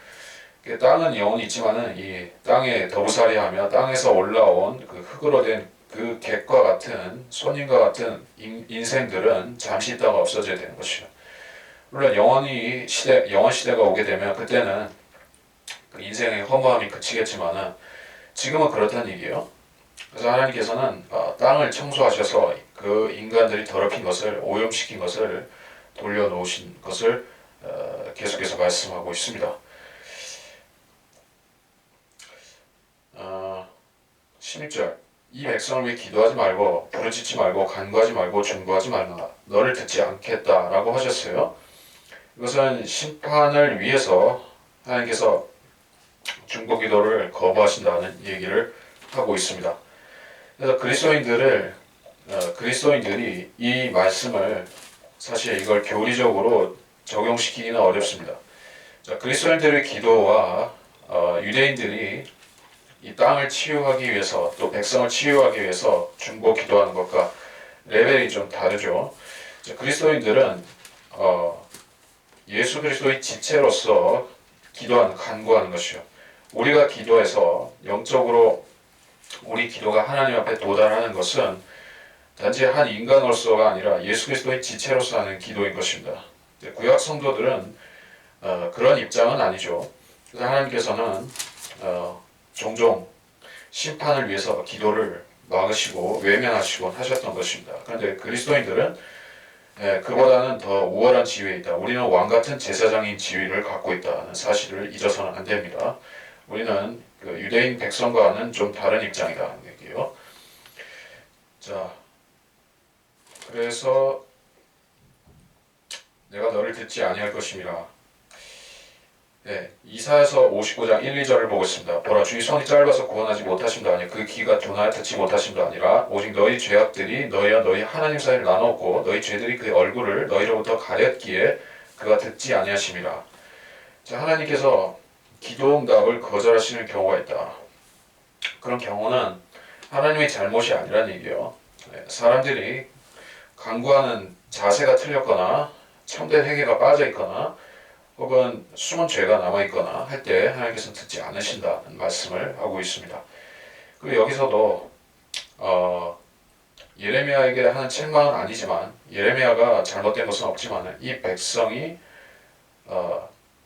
Speaker 1: 땅은 영원히 있지만은 이 땅에 더부살이하며 땅에서 올라온 그 흙으로 된 그 객과 같은 손님과 같은 인생들은 잠시 있다가 없어져야 되는 것이요. 물론 영원 시대가 오게 되면 그때는 그 인생의 허무함이 그치겠지만은 지금은 그렇다는 얘기예요. 그래서 하나님께서는 땅을 청소하셔서 그 인간들이 더럽힌 것을, 오염시킨 것을 돌려놓으신 것을 계속해서 말씀하고 있습니다. 16절 이 백성을 위해 기도하지 말고 부르짖지 말고 간구하지 말고 중보하지 말라. 너를 듣지 않겠다라고 하셨어요. 이것은 심판을 위해서 하나님께서 중보 기도를 거부하신다는 얘기를 하고 있습니다. 그래서 그리스도인들이 이 말씀을 사실 이걸 교리적으로 적용시키기는 어렵습니다. 자, 그리스도인들의 기도와 유대인들이 이 땅을 치유하기 위해서 또 백성을 치유하기 위해서 중보 기도하는 것과 레벨이 좀 다르죠. 자, 그리스도인들은 예수 그리스도의 지체로서 간구하는 것이요. 우리가 기도해서 영적으로 우리 기도가 하나님 앞에 도달하는 것은 단지 한 인간으로서가 아니라 예수 그리스도의 지체로서 하는 기도인 것입니다. 구약 성도들은 그런 입장은 아니죠. 그래서 하나님께서는 종종 심판을 위해서 기도를 막으시고 외면하시곤 하셨던 것입니다. 그런데 그리스도인들은 그보다는 더 우월한 지위에 있다. 우리는 왕같은 제사장인 지위를 갖고 있다는 사실을 잊어서는 안 됩니다. 우리는 그 유대인 백성과는 좀 다른 입장이라는 얘기예요. 자, 그래서 내가 너를 듣지 아니할 것임이라. 이사야서 59장 1, 2절을 보고 있습니다. 보라, 주의 손이 짧아서 구원하지 못하심도 아니요 그 귀가 둔하여 듣지 못하심도 아니라 오직 너희 죄악들이 너희와 너희 하나님 사이를 나누었고 너희 죄들이 그의 얼굴을 너희로부터 가렸기에 그가 듣지 아니하심이라. 자, 하나님께서 기도응답을 거절하시는 경우가 있다. 그런 경우는 하나님의 잘못이 아니라는 얘기예요. 사람들이 간구하는 자세가 틀렸거나 참된 회개가 빠져있거나 혹은 숨은 죄가 남아있거나 할 때 하나님께서는 듣지 않으신다는 말씀을 하고 있습니다. 그리고 여기서도 예레미야에게 하는 책망은 아니지만 예레미야가 잘못된 것은 없지만 이 백성이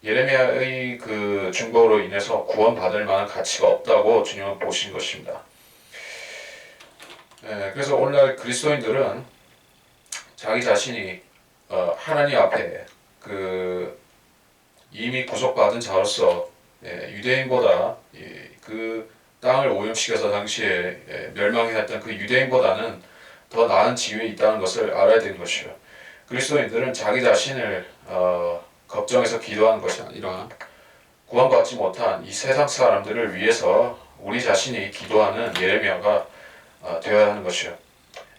Speaker 1: 예레미야의 그 중보로 인해서 구원받을 만한 가치가 없다고 주님은 보신 것입니다. 그래서 오늘날 그리스도인들은 자기 자신이 하나님 앞에 그 이미 구속받은 자로서 유대인보다 그 땅을 오염시켜서 당시에 멸망했던 그 유대인보다는 더 나은 지위에 있다는 것을 알아야 되는 것이요. 그리스도인들은 자기 자신을 걱정해서 기도하는 것이 아니라 구원받지 못한 이 세상 사람들을 위해서 우리 자신이 기도하는 예레미야가 되어야 하는 것이요.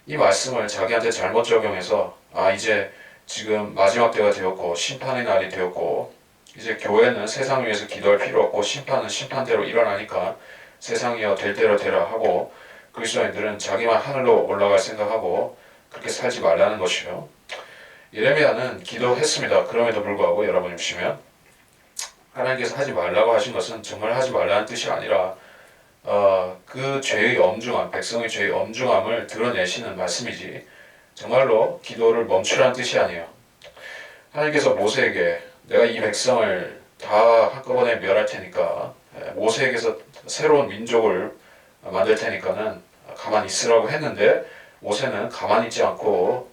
Speaker 1: 이 말씀을 자기한테 잘못 적용해서 이제 지금 마지막 때가 되었고 심판의 날이 되었고 이제 교회는 세상을 위해서 기도할 필요 없고 심판은 심판대로 일어나니까 세상이여 될 대로 되라 하고 그리스도인들은 자기만 하늘로 올라갈 생각하고 그렇게 살지 말라는 것이요. 예레미야는 기도했습니다. 그럼에도 불구하고 여러분이 보시면 하나님께서 하지 말라고 하신 것은 정말 하지 말라는 뜻이 아니라 그 죄의 엄중함, 백성의 죄의 엄중함을 드러내시는 말씀이지 정말로 기도를 멈추라는 뜻이 아니에요. 하나님께서 모세에게 내가 이 백성을 다 한꺼번에 멸할 테니까 모세에게서 새로운 민족을 만들 테니까는 가만히 있으라고 했는데 모세는 가만히 있지 않고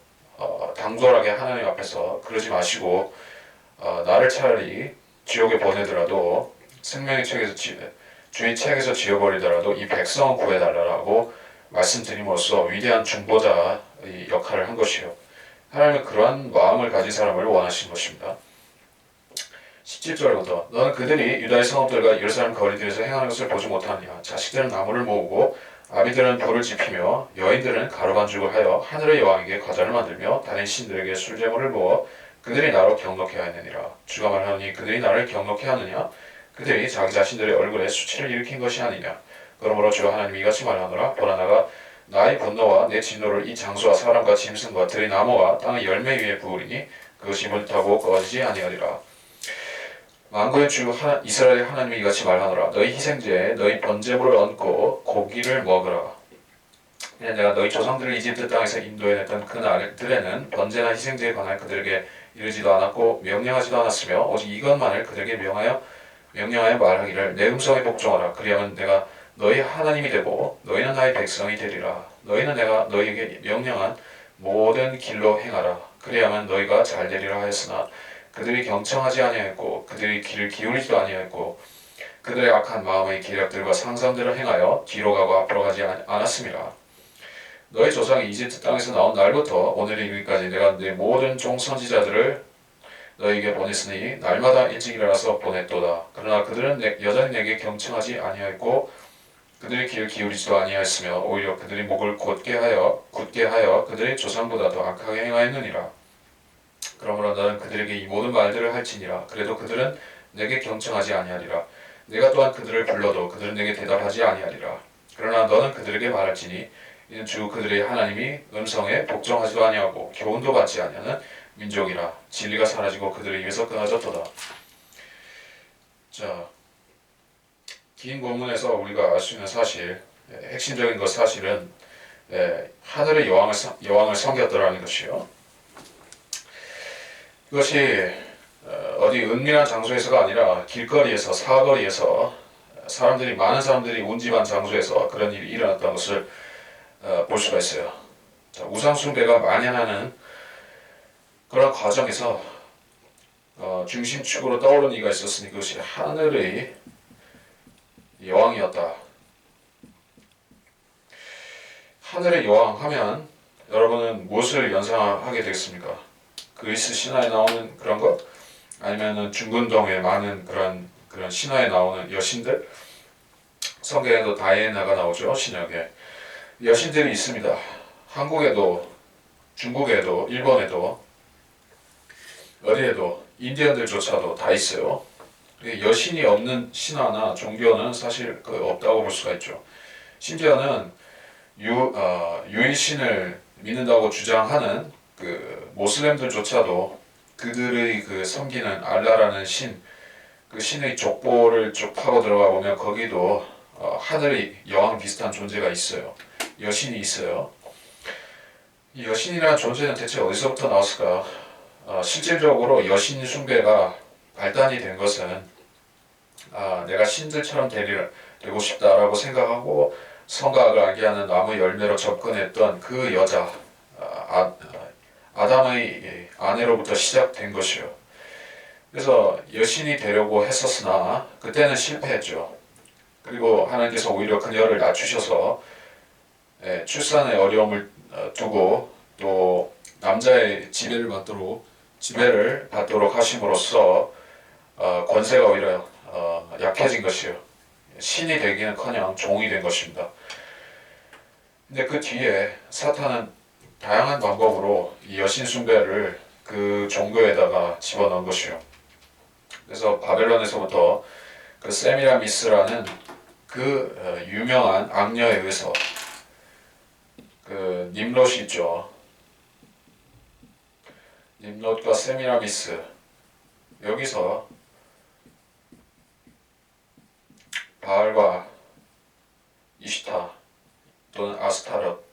Speaker 1: 당돌하게 하나님 앞에서 그러지 마시고 나를 차라리 지옥에 보내더라도 생명의 책에서 주의 책에서 지어버리더라도 이 백성을 구해달라고 말씀드림으로써 위대한 중보자의 역할을 한 것이요. 하나님은 그러한 마음을 가진 사람을 원하신 것입니다. 17절부터 너는 그들이 유다의 성읍들과 예루살렘 거리들에서 행하는 것을 보지 못하느냐. 자식들은 나무를 모으고 아비들은 불을 지피며 여인들은 가루반죽을 하여 하늘의 여왕에게 과자를 만들며 다른 신들에게 술제물을 부어 그들이 나로 경록해 하느니라. 주가 말하노니 그들이 나를 경록해 하느냐. 그들이 자기 자신들의 얼굴에 수치를 일으킨 것이 아니냐. 그러므로 주가 하나님이 이같이 말하노라. 보라 나가 나의 분노와 내 진노를 이 장수와 사람과 짐승과 들의 나무와 땅의 열매 위에 부으리니 그것이 불타고 꺼지지 아니하리라. 만군의 주 이스라엘의 하나님이 이같이 말하노라. 너희 희생제에 너희 번제물을 얹고 고기를 먹으라. 내가 너희 조상들을 이집트 땅에서 인도해냈던 그날들에는 번제나 희생제에 관하여 그들에게 이르지도 않았고 명령하지도 않았으며 오직 이것만을 그들에게 명령하여 말하기를 내 음성에 복종하라. 그리하면 내가 너희 하나님이 되고 너희는 나의 백성이 되리라. 너희는 내가 너희에게 명령한 모든 길로 행하라. 그리하면 너희가 잘 되리라 하였으나 그들이 경청하지 아니하였고 그들이 귀를 기울이지도 아니하였고 그들의 악한 마음의 계략들과 상상들을 행하여 뒤로 가고 앞으로 가지 않았음이라. 너희 조상이 이집트 땅에서 나온 날부터 오늘에 이르기까지 내가 내 모든 종 선지자들을 너희에게 보냈으니 날마다 일찍 일어나서 보냈도다. 그러나 그들은 여전히 내게 경청하지 아니하였고 그들의 귀를 기울이지도 아니하였으며 오히려 그들의 목을 굳게 하여 그들의 조상보다 더 악하게 행하였느니라. 그러므로 너는 그들에게 이 모든 말들을 할지니라. 그래도 그들은 내게 경청하지 아니하리라. 내가 또한 그들을 불러도 그들은 내게 대답하지 아니하리라. 그러나 너는 그들에게 말할지니 이는 주 그들의 하나님이 음성에 복종하지도 아니하고 교훈도 받지 아니하는 민족이라. 진리가 사라지고 그들의 입에서 끊어졌도다. 자, 긴 본문에서 우리가 알 수 있는 사실, 핵심적인 것 사실은 하늘의 여왕을 섬겼더라는 것이요. 이것이 어디 은밀한 장소에서가 아니라 길거리에서 사거리에서 많은 사람들이 운집한 장소에서 그런 일이 일어났다는 것을 볼 수가 있어요. 자, 우상숭배가 만연하는 그런 과정에서 중심축으로 떠오르는 이가 있었으니 그것이 하늘의 여왕이었다. 하늘의 여왕 하면 여러분은 무엇을 연상하게 되겠습니까? 그리스 신화에 나오는 그런 것? 아니면은 중근동에 많은 그런 신화에 나오는 여신들? 성경에도 다이애나가 나오죠, 신약에. 여신들이 있습니다. 한국에도, 중국에도, 일본에도, 어디에도, 인디언들조차도 다 있어요. 여신이 없는 신화나 종교는 사실 없다고 볼 수가 있죠. 심지어는 유일신을 믿는다고 주장하는 그 모슬렘들조차도 그들의 그 섬기는 알라라는 신, 그 신의 족보를 쭉 파고 들어가 보면 거기도 하늘의 여왕 비슷한 존재가 있어요. 여신이 있어요. 이 여신이라는 존재는 대체 어디서부터 나왔을까? 실질적으로 여신 숭배가 발단이 된 것은 내가 신들처럼 되고 싶다라고 생각하고 성곽을 알게 하는 나무 열매로 접근했던 그 여자 아담의 아내로부터 시작된 것이요. 그래서 여신이 되려고 했었으나 그때는 실패했죠. 그리고 하나님께서 오히려 그녀를 낮추셔서 출산의 어려움을 두고 또 남자의 지배를 받도록 하심으로써 권세가 오히려 약해진 것이요. 신이 되기는커녕 종이 된 것입니다. 근데 그 뒤에 사탄은 다양한 방법으로 이 여신 숭배를 그 종교에다가 집어넣은 것이요. 그래서 바벨론에서부터 그 세미라미스라는 그 유명한 악녀에 의해서 그 님롯이 있죠. 님롯과 세미라미스 여기서 바알과 이시타 또는 아스타롯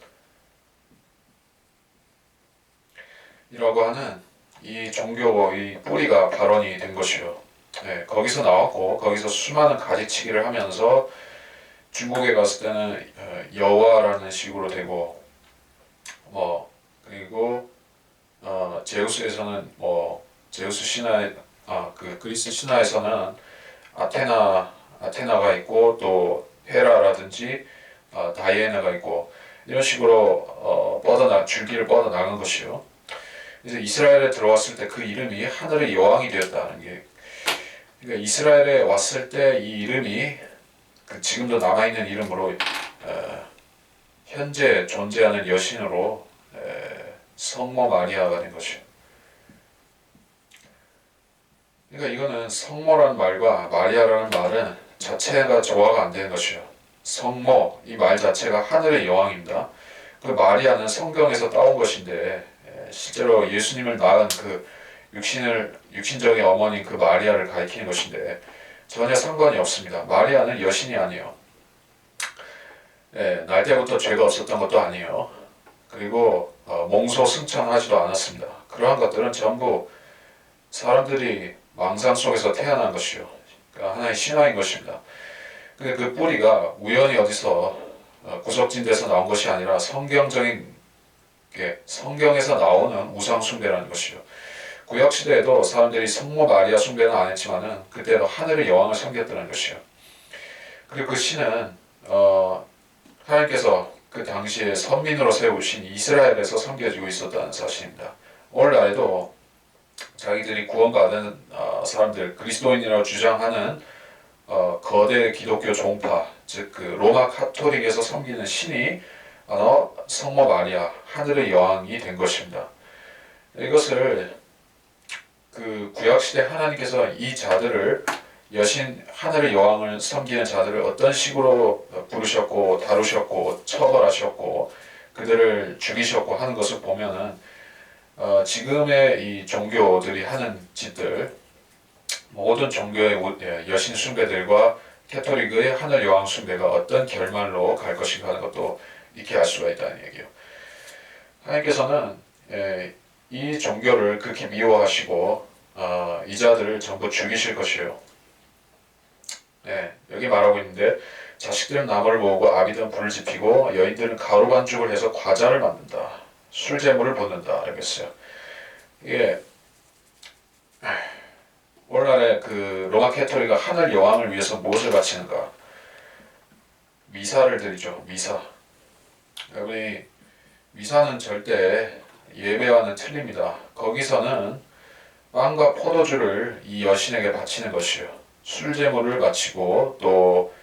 Speaker 1: 이라고 하는 이 종교의 뿌리가 발원이 된 것이요. 거기서 나왔고 거기서 수많은 가지치기를 하면서 중국에 갔을 때는 여와라는 식으로 되고 그리고 제우스에서는 제우스 신화 그 그리스 신화에서는 아테나가 있고 또 헤라라든지 다이애나가 있고 이런 식으로 줄기를 뻗어 나간 것이요. 그래서 이스라엘에 들어왔을 때 그 이름이 하늘의 여왕이 되었다는 게, 그러니까 이스라엘에 왔을 때 이 이름이 그 지금도 남아 있는 이름으로 현재 존재하는 여신으로 성모 마리아가 된 것이요. 그러니까 이거는 성모라는 말과 마리아라는 말은 자체가 조화가 안 되는 것이요. 성모 이 말 자체가 하늘의 여왕입니다. 그 마리아는 성경에서 따온 것인데 실제로 예수님을 낳은 그 육신적인 어머니 그 마리아를 가리키는 것인데 전혀 상관이 없습니다. 마리아는 여신이 아니에요. 날 때부터 죄가 없었던 것도 아니에요. 그리고 몽소승천하지도 않았습니다. 그러한 것들은 전부 사람들이 망상 속에서 태어난 것이요. 그러니까 하나의 신화인 것입니다. 근데 그 뿌리가 우연히 어디서 구석진 데서 나온 것이 아니라 성경에서 나오는 우상 숭배라는 것이요. 구약 시대에도 사람들이 성모 마리아 숭배는 안 했지만은 그때도 하늘의 여왕을 섬겼다는 것이요. 그리고 그 신은 하나님께서 그 당시에 선민으로 세우신 이스라엘에서 섬겨지고 있었다는 사실입니다. 오늘날에도 자기들이 구원받은 사람들 그리스도인이라고 주장하는 거대 기독교 종파 즉 그 로마 카톨릭에서 섬기는 신이 성모 마리아 하늘의 여왕이 된 것입니다. 이것을 그 구약시대 하나님께서 이 자들을 여신 하늘의 여왕을 섬기는 자들을 어떤 식으로 부르셨고 다루셨고 처벌하셨고 그들을 죽이셨고 하는 것을 보면은 지금의 이 종교들이 하는 짓들 모든 종교의 여신 숭배들과 캐톨릭의 하늘 여왕 숭배가 어떤 결말로 갈 것인가 하는 것도 익히 알 수가 있다는 얘기예요. 하나님께서는 이 종교를 극히 미워하시고 이 자들을 전부 죽이실 것이에요. 여기 말하고 있는데 자식들은 나무를 모으고 아비들은 불을 지피고 여인들은 가루 반죽을 해서 과자를 만든다. 술제물을 붓는다. 이렇게 했어요. 이게 오늘날에 그 로마 캐톨릭은 하늘 여왕을 위해서 무엇을 바치는가? 미사를 드리죠. 미사. 여러분이 미사는 절대 예배와는 틀립니다. 거기서는 빵과 포도주를 이 여신에게 바치는 것이요. 술제물을 바치고 또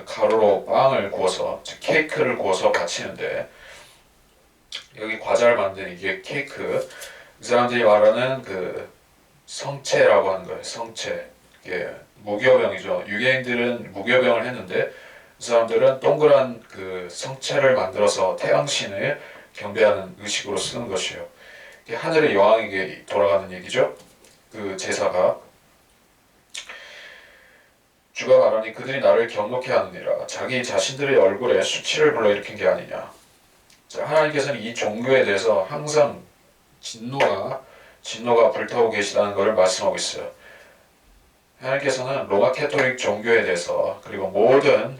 Speaker 1: 가루로 빵을 구워서 즉 케이크를 구워서 바치는데 여기 과자를 만드는 이게 케이크. 이 사람들이 말하는 그 성체라고 하는 거예요. 성체. 이게 무교병이죠. 유대인들은 무교병을 했는데 그 사람들은 동그란 그 성체를 만들어서 태양신을 경배하는 의식으로 쓰는 것이요. 이게 하늘의 여왕에게 돌아가는 얘기죠. 그 제사가 주가 말하니 그들이 나를 경록해 하느니라. 자기 자신들의 얼굴에 수치를 불러일으킨 게 아니냐. 자, 하나님께서는 이 종교에 대해서 항상 진노가 불타고 계시다는 것을 말씀하고 있어요. 하나님께서는 로마 캐토릭 종교에 대해서 그리고 모든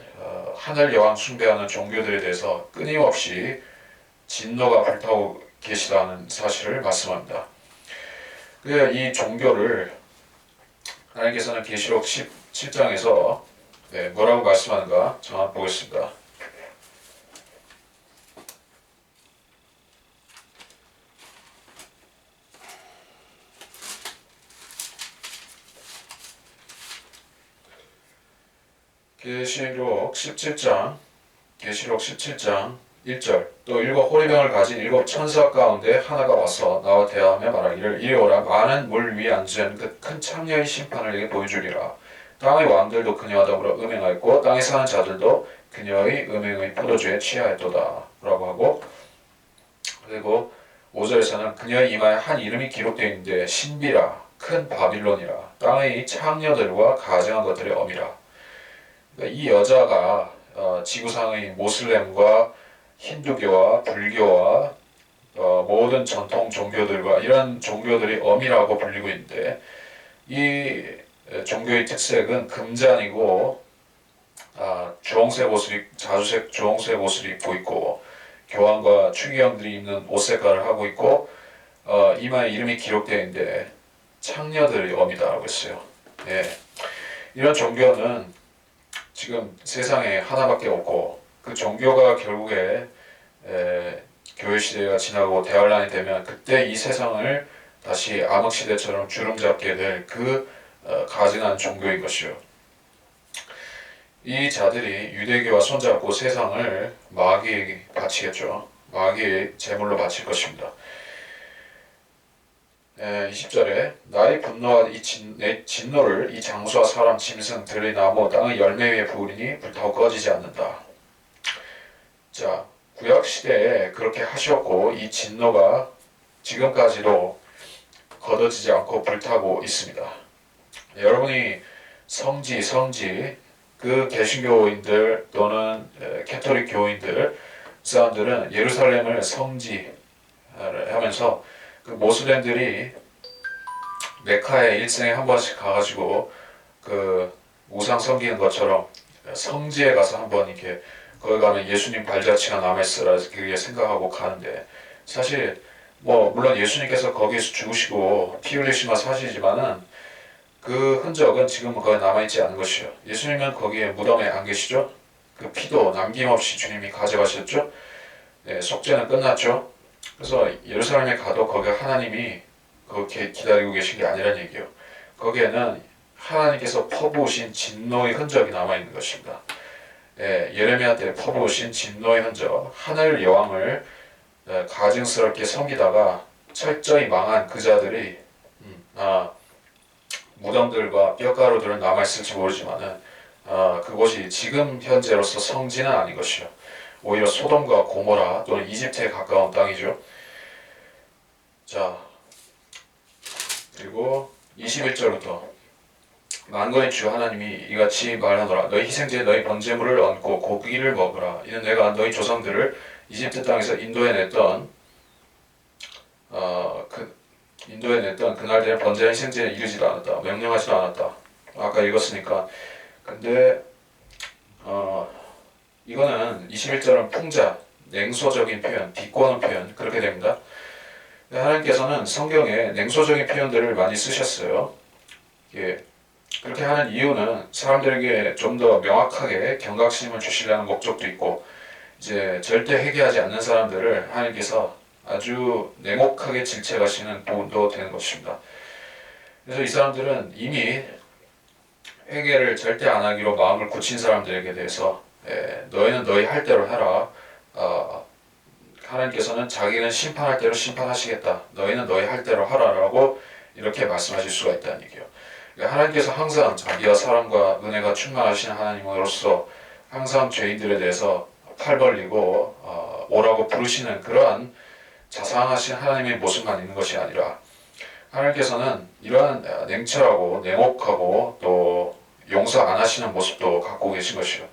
Speaker 1: 하늘 여왕 숭배하는 종교들에 대해서 끊임없이 진노가 불타고 계시다는 사실을 말씀합니다. 이 종교를 하나님께서는 계시록 17장에서 뭐라고 말씀하는가 한번 보겠습니다. 계시록 17장 1절. 또 일곱 호리병을 가진 일곱 천사 가운데 하나가 와서 나와 대화하며 말하기를 이리 오라. 많은 물 위에 앉은 그 큰 참녀의 심판을 내게 보여주리라. 땅의 왕들도 그녀와 더불어 음행하였고 땅에 사는 자들도 그녀의 음행의 포도주에 취하였도다 라고 하고, 그리고 5절에서는 그녀의 이마에 한 이름이 기록되어 있는데 신비라 큰 바빌론이라 땅의 창녀들과 가증한 것들의 어미라. 이 여자가 지구상의 모슬렘과 힌두교와 불교와 모든 전통 종교들과 이런 종교들이 어미라고 불리고 있는데, 이 종교의 특색은 금잔이고 주홍색 옷을 자주색 주홍색 옷을 입고 있고 교황과 추기경들이 입는 옷 색깔을 하고 있고 이마에 이름이 기록되어 있는데 창녀들의 어미다라고 했어요. 예. 이런 종교는 지금 세상에 하나밖에 없고 그 종교가 결국에 교회 시대가 지나고 대환란이 되면 그때 이 세상을 다시 암흑 시대처럼 주름잡게 될 그 가증한 종교인 것이요. 이 자들이 유대교와 손잡고 세상을 마귀에게 바치겠죠. 마귀의 제물로 바칠 것입니다. 20절에 나의 분노와 내 진노를 이 장수와 사람, 짐승, 들의 나무, 땅의 열매 위에 부으리니 불타고 꺼지지 않는다. 자, 구약 시대에 그렇게 하셨고 이 진노가 지금까지도 거둬지지 않고 불타고 있습니다. 여러분이 성지 그 개신교인들 또는 캐토릭 교인들 사람들은 예루살렘을 성지 하면서 그 모슬렘들이 메카에 일생에 한 번씩 가가지고 그 우상 섬기는 것처럼 성지에 가서 한번 이렇게 거기 가면 예수님 발자취가 남아있으라 그렇게 생각하고 가는데, 사실 뭐 물론 예수님께서 거기에서 죽으시고 피 흘리시며 사시지만은 그 흔적은 지금은 거기 남아있지 않은 것이요. 예수님은 거기에 무덤에 안 계시죠. 그 피도 남김없이 주님이 가져가셨죠. 네, 속죄는 끝났죠. 그래서 예루살렘에 가도 거기 하나님이 그렇게 기다리고 계신 게 아니란 얘기예요. 거기에는 하나님께서 퍼부으신 진노의 흔적이 남아있는 것입니다. 예레미야 때 퍼부으신 진노의 흔적, 하늘 여왕을 가증스럽게 섬기다가 철저히 망한 그 자들이 무덤들과 뼈가루들은 남아있을지 모르지만은 그곳이 지금 현재로서 성지는 아닌 것이요. 오히려 소돔과 고모라 또는 이집트에 가까운 땅이죠. 자, 그리고 21절부터 만군의 주 하나님이 이같이 말하노라. 너희 희생제 너희 번제물을 얹고 고기를 먹으라. 이는 내가 너희 조상들을 이집트 땅에서 인도해냈던 그날 되는 번제한 희생제에 이르지도 않았다. 명령하지도 않았다. 아까 읽었으니까. 근데 이거는 21절은 풍자, 냉소적인 표현, 비꼬는 표현 그렇게 됩니다. 하나님께서는 성경에 냉소적인 표현들을 많이 쓰셨어요. 그렇게 하는 이유는 사람들에게 좀 더 명확하게 경각심을 주시려는 목적도 있고, 이제 절대 회개하지 않는 사람들을 하나님께서 아주 냉혹하게 질책하시는 부분도 되는 것입니다. 그래서 이 사람들은 이미 회개를 절대 안 하기로 마음을 굳힌 사람들에게 대해서 너희는 너희 할 대로 해라. 하나님께서는 자기는 심판할 대로 심판하시겠다. 너희는 너희 할 대로 하라라고 이렇게 말씀하실 수가 있다는 얘기예요. 그러니까 하나님께서 항상 자기와 사랑과 은혜가 충만하신 하나님으로서 항상 죄인들에 대해서 팔 벌리고 오라고 부르시는 그러한 자상하신 하나님의 모습만 있는 것이 아니라, 하나님께서는 이러한 냉철하고 냉혹하고 또 용서 안 하시는 모습도 갖고 계신 것이요.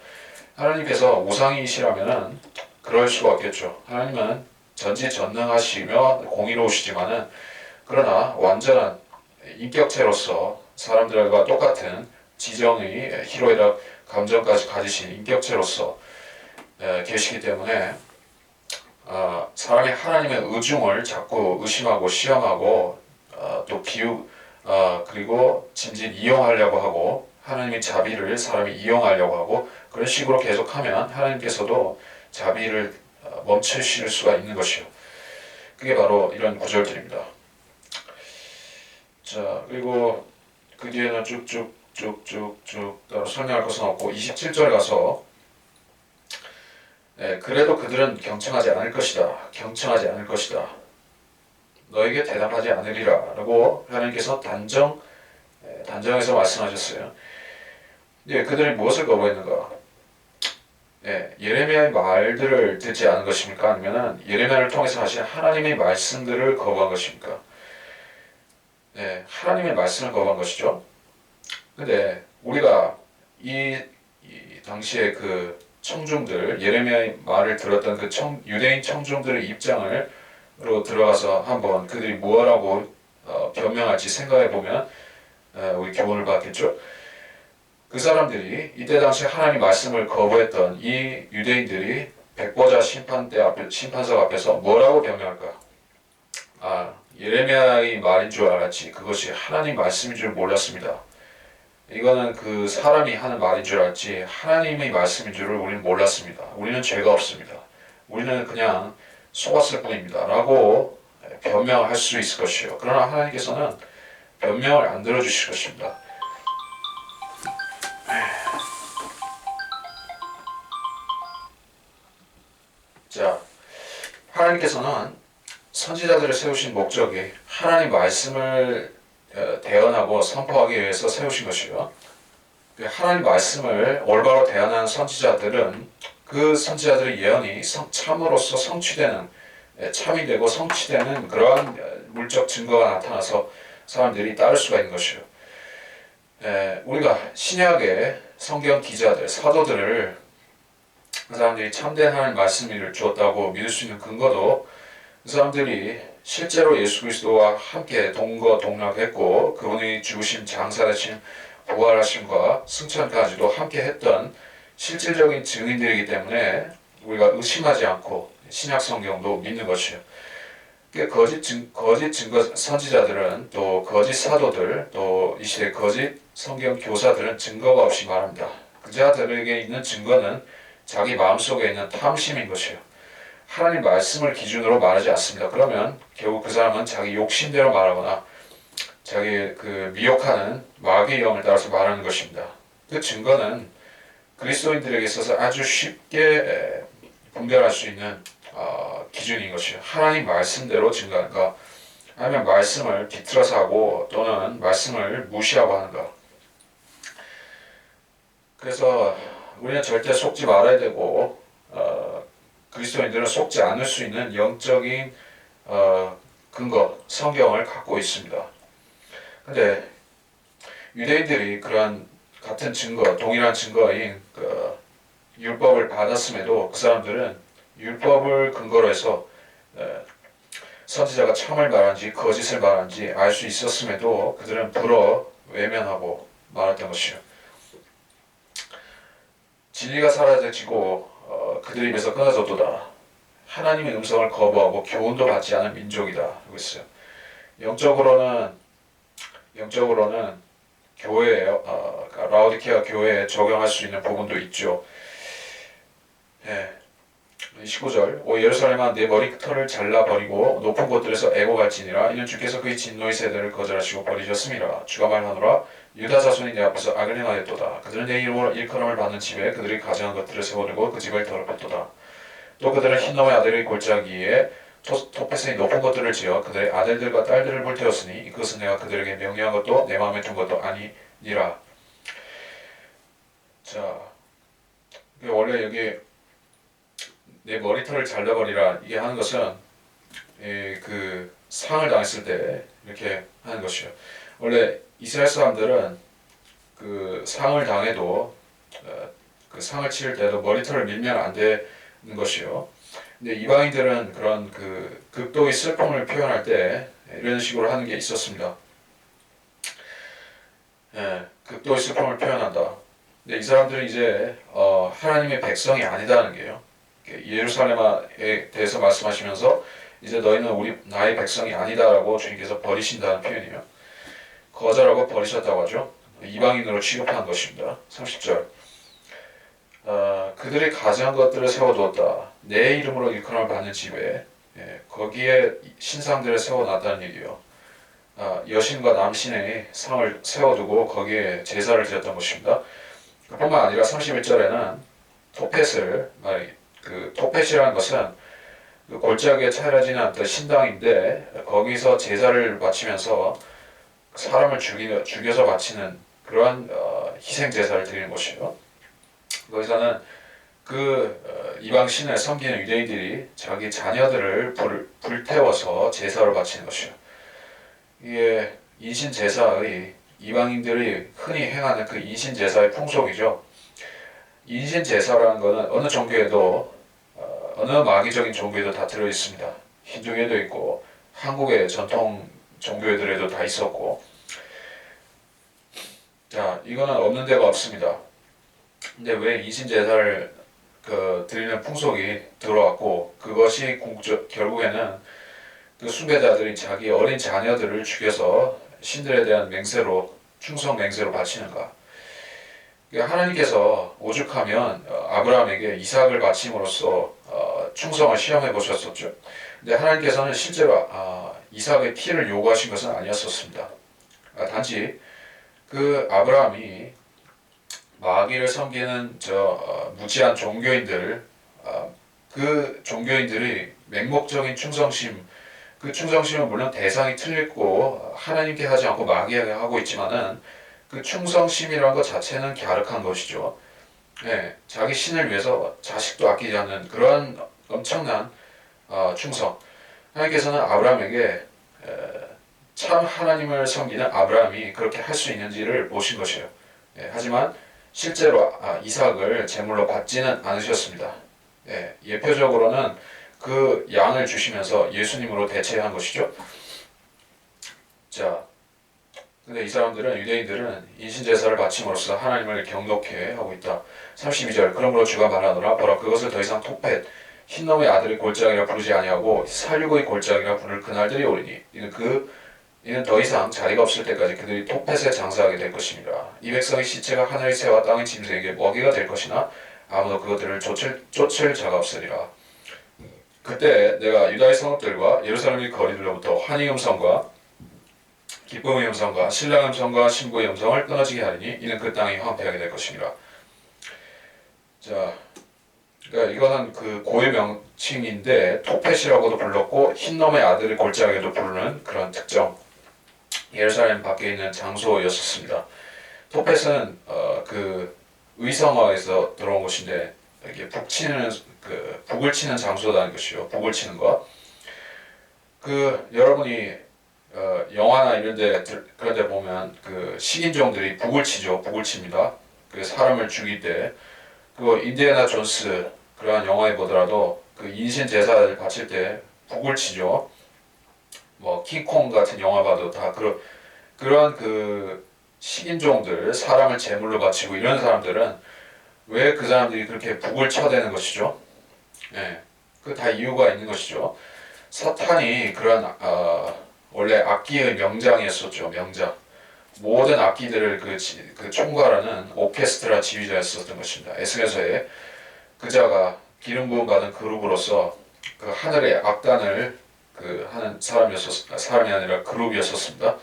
Speaker 1: 하나님께서 우상이시라면은 그럴 수가 없겠죠. 하나님은 전지전능하시며 공의로우시지만은 그러나 완전한 인격체로서 사람들과 똑같은 지정의 희로애락 감정까지 가지신 인격체로서 계시기 때문에 사람이 하나님의 의중을 자꾸 의심하고 시험하고 또 그리고 짐짓 이용하려고 하고 하나님의 자비를 사람이 이용하려고 하고 그런 식으로 계속하면 하나님께서도 자비를 멈추실 수가 있는 것이요. 그게 바로 이런 구절들입니다. 자, 그리고 그 뒤에는 쭉쭉쭉쭉쭉 따로 설명할 것은 없고 27절 가서 그래도 그들은 경청하지 않을 것이다. 경청하지 않을 것이다. 너에게 대답하지 않으리라 라고 하나님께서 단정해서 말씀하셨어요. 그들이 무엇을 거부했는가? 예레미야의 말들을 듣지 않은 것입니까? 아니면 예레미야를 통해서 하신 하나님의 말씀들을 거부한 것입니까? 하나님의 말씀을 거부한 것이죠. 근데 우리가 이 당시에 그 청중들, 예레미야의 말을 들었던 그 유대인 청중들의 입장으로 들어가서 한번 그들이 무엇라고 변명할지 생각해 보면 우리 교훈을 받겠죠. 그 사람들이 이때 당시 하나님 말씀을 거부했던 이 유대인들이 백보자 심판석 앞에서 뭐라고 변명할까? 예레미야의 말인 줄 알았지 그것이 하나님 말씀인 줄 몰랐습니다. 이거는 그 사람이 하는 말인 줄 알지 하나님의 말씀인 줄을 우리는 몰랐습니다. 우리는 죄가 없습니다. 우리는 그냥 속았을 뿐입니다. 라고 변명할 수 있을 것이요. 그러나 하나님께서는 변명을 안 들어주실 것입니다. 자, 하나님께서는 선지자들을 세우신 목적이 하나님 말씀을 대언하고 선포하기 위해서 세우신 것이요. 하나님 말씀을 올바로 대언하는 선지자들은 그 선지자들의 예언이 참으로서 성취되는 참이 되고 성취되는 그러한 물적 증거가 나타나서 사람들이 따를 수가 있는 것이요. 우리가 신약의 성경 기자들, 사도들을 그 사람들이 참된 하나님 말씀을 주었다고 믿을 수 있는 근거도 그 사람들이 실제로 예수 그리스도와 함께 동거동락했고 그분이 죽으심, 장사되심, 부활하심과 승천까지도 함께 했던 실질적인 증인들이기 때문에 우리가 의심하지 않고 신약 성경도 믿는 것이요. 거짓 증거 선지자들은 또 거짓 사도들 또 이 시대 거짓 성경 교사들은 증거가 없이 말합니다. 그자들에게 있는 증거는 자기 마음속에 있는 탐심인 것이요. 하나님 말씀을 기준으로 말하지 않습니다. 그러면 결국 그 사람은 자기 욕심대로 말하거나 자기 그 미혹하는 마귀의 영을 따라서 말하는 것입니다. 그 증거는 그리스도인들에게 있어서 아주 쉽게 분별할 수 있는 기준인 것이요. 하나님 말씀대로 증거하는가 아니면 말씀을 비틀어서 하고 또는 말씀을 무시하고 하는가. 그래서 우리는 절대 속지 말아야 되고 그리스도인들은 속지 않을 수 있는 영적인 근거, 성경을 갖고 있습니다. 근데 유대인들이 그러한 같은 증거, 동일한 증거인 율법을 받았음에도 그 사람들은 율법을 근거로 해서 선지자가 참을 말한지 거짓을 말한지 알 수 있었음에도 그들은 불어 외면하고 말했던 것이요. 진리가 사라지고 그들 입에서 끊어졌도다. 하나님의 음성을 거부하고 교훈도 받지 않은 민족이다. 하고 있어요. 영적으로는 교회에 라오디케아 교회에 적용할 수 있는 부분도 있죠. 19절 오 예루살렘아 내 머리털을 잘라버리고 높은 곳들에서 애고갈지니라 이는 주께서 그의 진노의 세대를 거절하시고 버리셨음이라. 주가 말하노라 유다 자손이 내 앞에서 악을 행하였도다. 그들은 내 이름으로 일컬음을 받는 집에 그들이 가정한 것들을 세워두고 그 집을 더럽혔도다. 또 그들은 흰놈의 아들의 골짜기에 토펫의 높은 것들을 지어 그들의 아들들과 딸들을 불태웠으니 그것은 내가 그들에게 명령한 것도 내 마음에 둔 것도 아니니라. 자, 원래 여기 내 머리털을 잘라버리라 이게 하는 것은 그 상을 당했을 때 이렇게 하는 것이요. 원래 이스라엘 사람들은 그 상을 당해도 그 상을 치를 때도 머리털을 밀면 안 되는 것이요. 근데 이방인들은 그런 그 극도의 슬픔을 표현할 때 이런 식으로 하는 게 있었습니다. 극도의 슬픔을 표현한다. 근데 이 사람들은 이제 하나님의 백성이 아니다는 게요. 예루살렘에 대해서 말씀하시면서 이제 너희는 나의 백성이 아니다라고 주님께서 버리신다는 표현이에요. 거절하고 버리셨다고 하죠. 이방인으로 취급한 것입니다. 30절. 그들이 가져한 것들을 세워두었다. 내 이름으로 일컬음을 받는 집에 거기에 신상들을 세워놨다는 얘기예요. 여신과 남신의 상을 세워두고 거기에 제사를 드렸던 것입니다. 뿐만 아니라 31절에는 토펫을 그 토펫이라는 것은 그 골짜기에 차려지는 어떤 신당인데 거기서 제사를 바치면서 사람을 죽여서 바치는 그러한 희생 제사를 드리는 것이에요. 거기서는 이방 신을 섬기는 유대인들이 자기 자녀들을 불태워서 제사로 바치는 것이에요. 이게 인신 제사의 이방인들이 흔히 행하는 그 인신 제사의 풍속이죠. 인신 제사라는 것은 어느 종교에도 어느 마귀적인 종교에도 다 들어 있습니다. 힌두교에도 있고 한국의 전통 종교들에도 다 있었고, 자 이거는 없는 데가 없습니다. 근데 왜 인신 제사를 드리는 풍속이 들어왔고 그것이 결국에는 그 숭배자들이 자기 어린 자녀들을 죽여서 신들에 대한 맹세로 충성 맹세로 바치는가? 하나님께서 오죽하면 아브라함에게 이삭을 바침으로써 충성을 시험해 보셨었죠. 근데 하나님께서는 실제로 이삭의 피를 요구하신 것은 아니었었습니다. 단지 그 아브라함이 마귀를 섬기는 무지한 종교인들, 그 종교인들이 맹목적인 충성심, 그 충성심은 물론 대상이 틀리고 하나님께 하지 않고 마귀에게 하고 있지만은 그 충성심이라는 것 자체는 갸륵한 것이죠. 자기 신을 위해서 자식도 아끼지 않는 그러한 엄청난 충성. 하나님께서는 아브라함에게 참 하나님을 섬기는 아브라함이 그렇게 할 수 있는지를 보신 것이에요. 하지만 실제로 이삭을 제물로 받지는 않으셨습니다. 예표적으로는 그 양을 주시면서 예수님으로 대체한 것이죠. 자, 근데 이 사람들은 유대인들은 인신제사를 바침으로써 하나님을 경독해 하고 있다. 32절. 그러므로 주가 말하노라 보라 그것을 더 이상 토펫 흰놈의 아들의 골짜기라 부르지 아니하고 살육의 골짜기라 부를 그날들이 오리니 이는 더 이상 자리가 없을 때까지 그들이 토펫에 장사하게 될 것입니다. 이 백성의 시체가 하늘의 새와 땅의 짐승에게 먹이가 될 것이나 아무도 그것들을 쫓을 자가 없으리라. 그때 내가 유다의 성읍들과 예루살렘의 거리들로부터 환희 음성과 기쁨의 음성과 신랑 음성과 신부의 음성을 끊어지게 하리니 이는 그 땅이 황폐하게 될 것입니다. 자, 그러니까 이거는 그 고유 명칭인데 토펫이라고도 불렀고 흰놈의 아들의 골짜기도 부르는 그런 특정. 예루살렘 밖에 있는 장소였었습니다. 토펫은 그 의성어에서 들어온 것인데 이게 북을 치는 장소라는 것이요. 북을 치는 것. 여러분이 영화나 그런 데 보면 그 식인종들이 북을 치죠. 북을 칩니다. 그 사람을 죽일 때. 그리고 인디애나 존스 그러한 영화에 보더라도 그 인신 제사를 바칠 때 북을 치죠. 뭐 킹콩 같은 영화 봐도 다 그런 그 식인종들 사람을 제물로 바치고 이런 사람들은 왜 그 사람들이 그렇게 북을 쳐대는 것이죠? 그 다 이유가 있는 것이죠. 사탄이 그런 원래 악기의 명장이었었죠. 명장. 모든 악기들을 그 총괄하는 오케스트라 지휘자였었던 것입니다. 에스겔서에 그자가 기름 부음 받은 그룹으로서 그 하늘의 악단을 하는 사람이 아니라 그룹이었었습니다.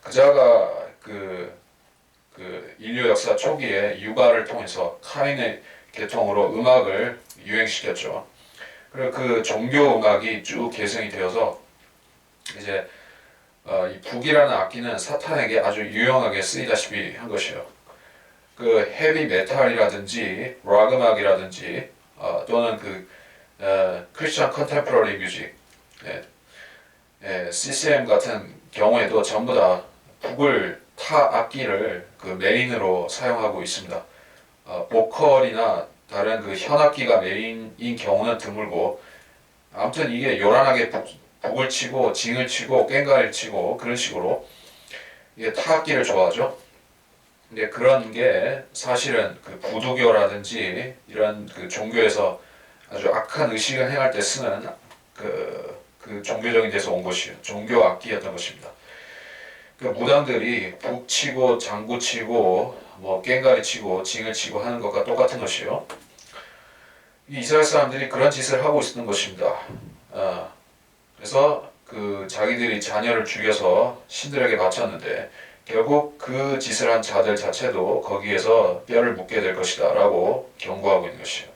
Speaker 1: 그자가 인류 역사 초기에 유가를 통해서 카인의 계통으로 음악을 유행시켰죠. 그리고 그 종교 음악이 쭉 계승이 되어서 이제 이 북이라는 악기는 사탄에게 아주 유용하게 쓰이다시피 한 것이에요. 그 헤비 메탈이라든지 락 음악이라든지 또는 크리스천 컨템포러리 뮤직, CCM 같은 경우에도 전부 다 북을 타 악기를 그 메인으로 사용하고 있습니다. 보컬이나 다른 그 현악기가 메인인 경우는 드물고 아무튼 이게 요란하게 북을 치고 징을 치고 꽹과리를 치고 그런 식으로 이게 타악기를 좋아하죠. 근데 그런 게 사실은 그 부두교라든지 이런 그 종교에서 아주 악한 의식을 행할 때 쓰는 그 종교적인 데서 온 것이요. 종교 악기였던 것입니다. 그 무당들이 북 치고 장구 치고 뭐 꽹과리 치고 징을 치고 하는 것과 똑같은 것이요. 이스라엘 사람들이 그런 짓을 하고 있었던 것입니다. 그래서 그 자기들이 자녀를 죽여서 신들에게 바쳤는데 결국 그 짓을 한 자들 자체도 거기에서 뼈를 묻게 될 것이다 라고 경고하고 있는 것이에요.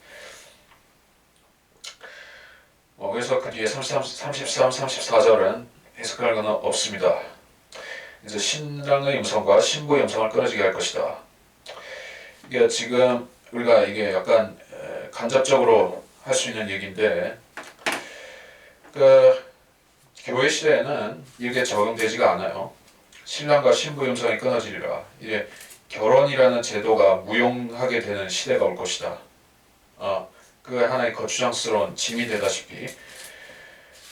Speaker 1: 그래서 그 뒤에 33, 34절은 해석할 것은 없습니다. 그래서 신랑의 음성과 신부의 음성을 끊어지게 할 것이다. 이게 지금 우리가 이게 약간 간접적으로 할 수 있는 얘기인데 그 교회 시대에는 이게 적용되지가 않아요. 신랑과 신부의 음성이 끊어지리라. 이게 결혼이라는 제도가 무용하게 되는 시대가 올 것이다. 그 하나의 거추장스러운 짐이 되다시피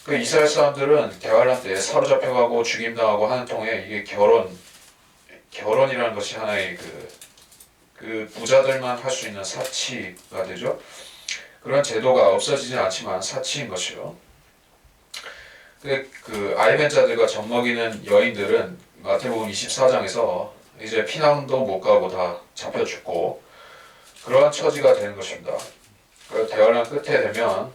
Speaker 1: 그 이스라엘 사람들은 대환란 때 사로잡혀가고 죽임당하고 하는 통에 이게 결혼이라는 것이 하나의 그 부자들만 할 수 있는 사치가 되죠. 그런 제도가 없어지진 않지만 사치인 것이요. 그 아이벤자들과 젖먹이는 여인들은 마태복음 24장에서 이제 피난도 못 가고 다 잡혀 죽고 그러한 처지가 되는 것입니다. 그 대환란 끝에 되면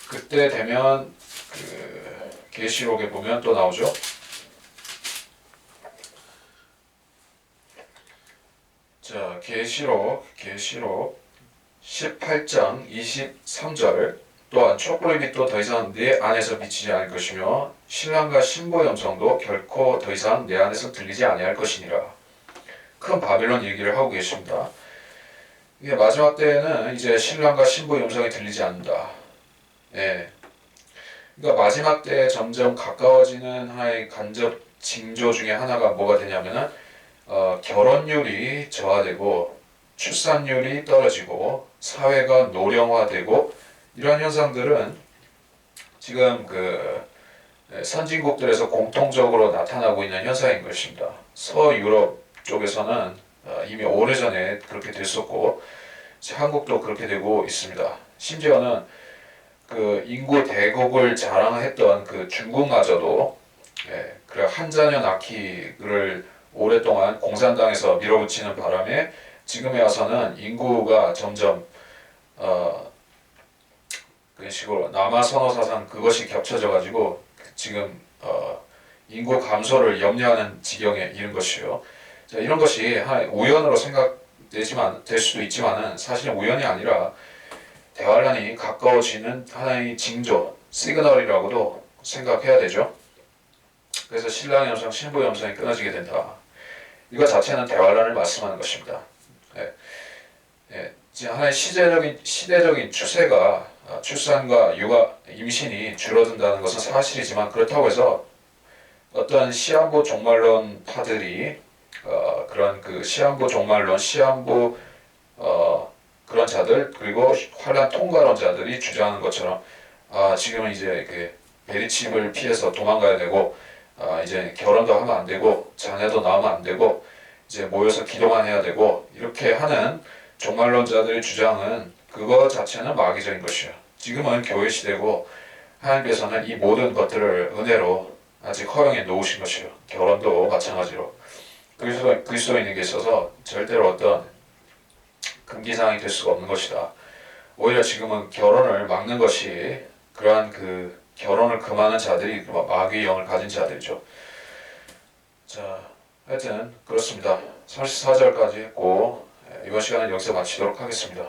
Speaker 1: 그때 되면 그 계시록에 보면 또 나오죠. 자, 계시록 18장 23절 또한 촛불의 빛도 더 이상 내 안에서 비치지 않을 것이며 신랑과 신부의 음성도 결코 더 이상 내 안에서 들리지 아니할 것이니라. 큰 바빌론 얘기를 하고 계십니다. 이게 마지막 때에는 이제 신랑과 신부의 음성이 들리지 않는다. 예. 그러니까 마지막 때에 점점 가까워지는 하나의 간접 징조 중에 하나가 뭐가 되냐면은 결혼율이 저하되고 출산율이 떨어지고 사회가 노령화되고 이런 현상들은 지금 그 선진국들에서 공통적으로 나타나고 있는 현상인 것입니다. 서유럽 쪽에서는 이미 오래전에 그렇게 됐었고 한국도 그렇게 되고 있습니다. 심지어는 그 인구 대국을 자랑했던 그 중국마저도 그래 한 자녀 낳기를 오랫동안 공산당에서 밀어붙이는 바람에 지금에 와서는 인구가 점점 그런 식으로 남아 선호 사상 그것이 겹쳐져 가지고 지금 인구 감소를 염려하는 지경에 이른 것이요. 자, 이런 것이 우연으로 생각되지만 될 수도 있지만은 사실은 우연이 아니라 대환란이 가까워지는 하나의 징조, 시그널이라고도 생각해야 되죠. 그래서 신랑의 음성, 신부의 음성이 끊어지게 된다. 이거 자체는 대환란을 말씀하는 것입니다. 하나의 시대적인 추세가 출산과 육아, 임신이 줄어든다는 것은 사실이지만 그렇다고 해서 어떤 시한부 종말론파들이 그런 그 시한부 종말론, 시한부 그런 자들 그리고 환란 통과론자들이 주장하는 것처럼 지금은 이제 그 베리칩을 피해서 도망가야 되고 이제 결혼도 하면 안 되고 자녀도 낳으면 안 되고 이제 모여서 기도만 해야 되고 이렇게 하는 종말론자들의 주장은 그거 자체는 마귀적인 것이요. 지금은 교회 시대고 하나님께서는 이 모든 것들을 은혜로 아직 허용해 놓으신 것이요. 결혼도 마찬가지로 그리스도인에게 있어서 절대로 어떤 금기사항이 될 수가 없는 것이다. 오히려 지금은 결혼을 막는 것이 그러한 그 결혼을 금하는 자들이 마귀의 영을 가진 자들이죠. 자, 하여튼 그렇습니다. 34절까지 했고 이번 시간은 여기서 마치도록 하겠습니다.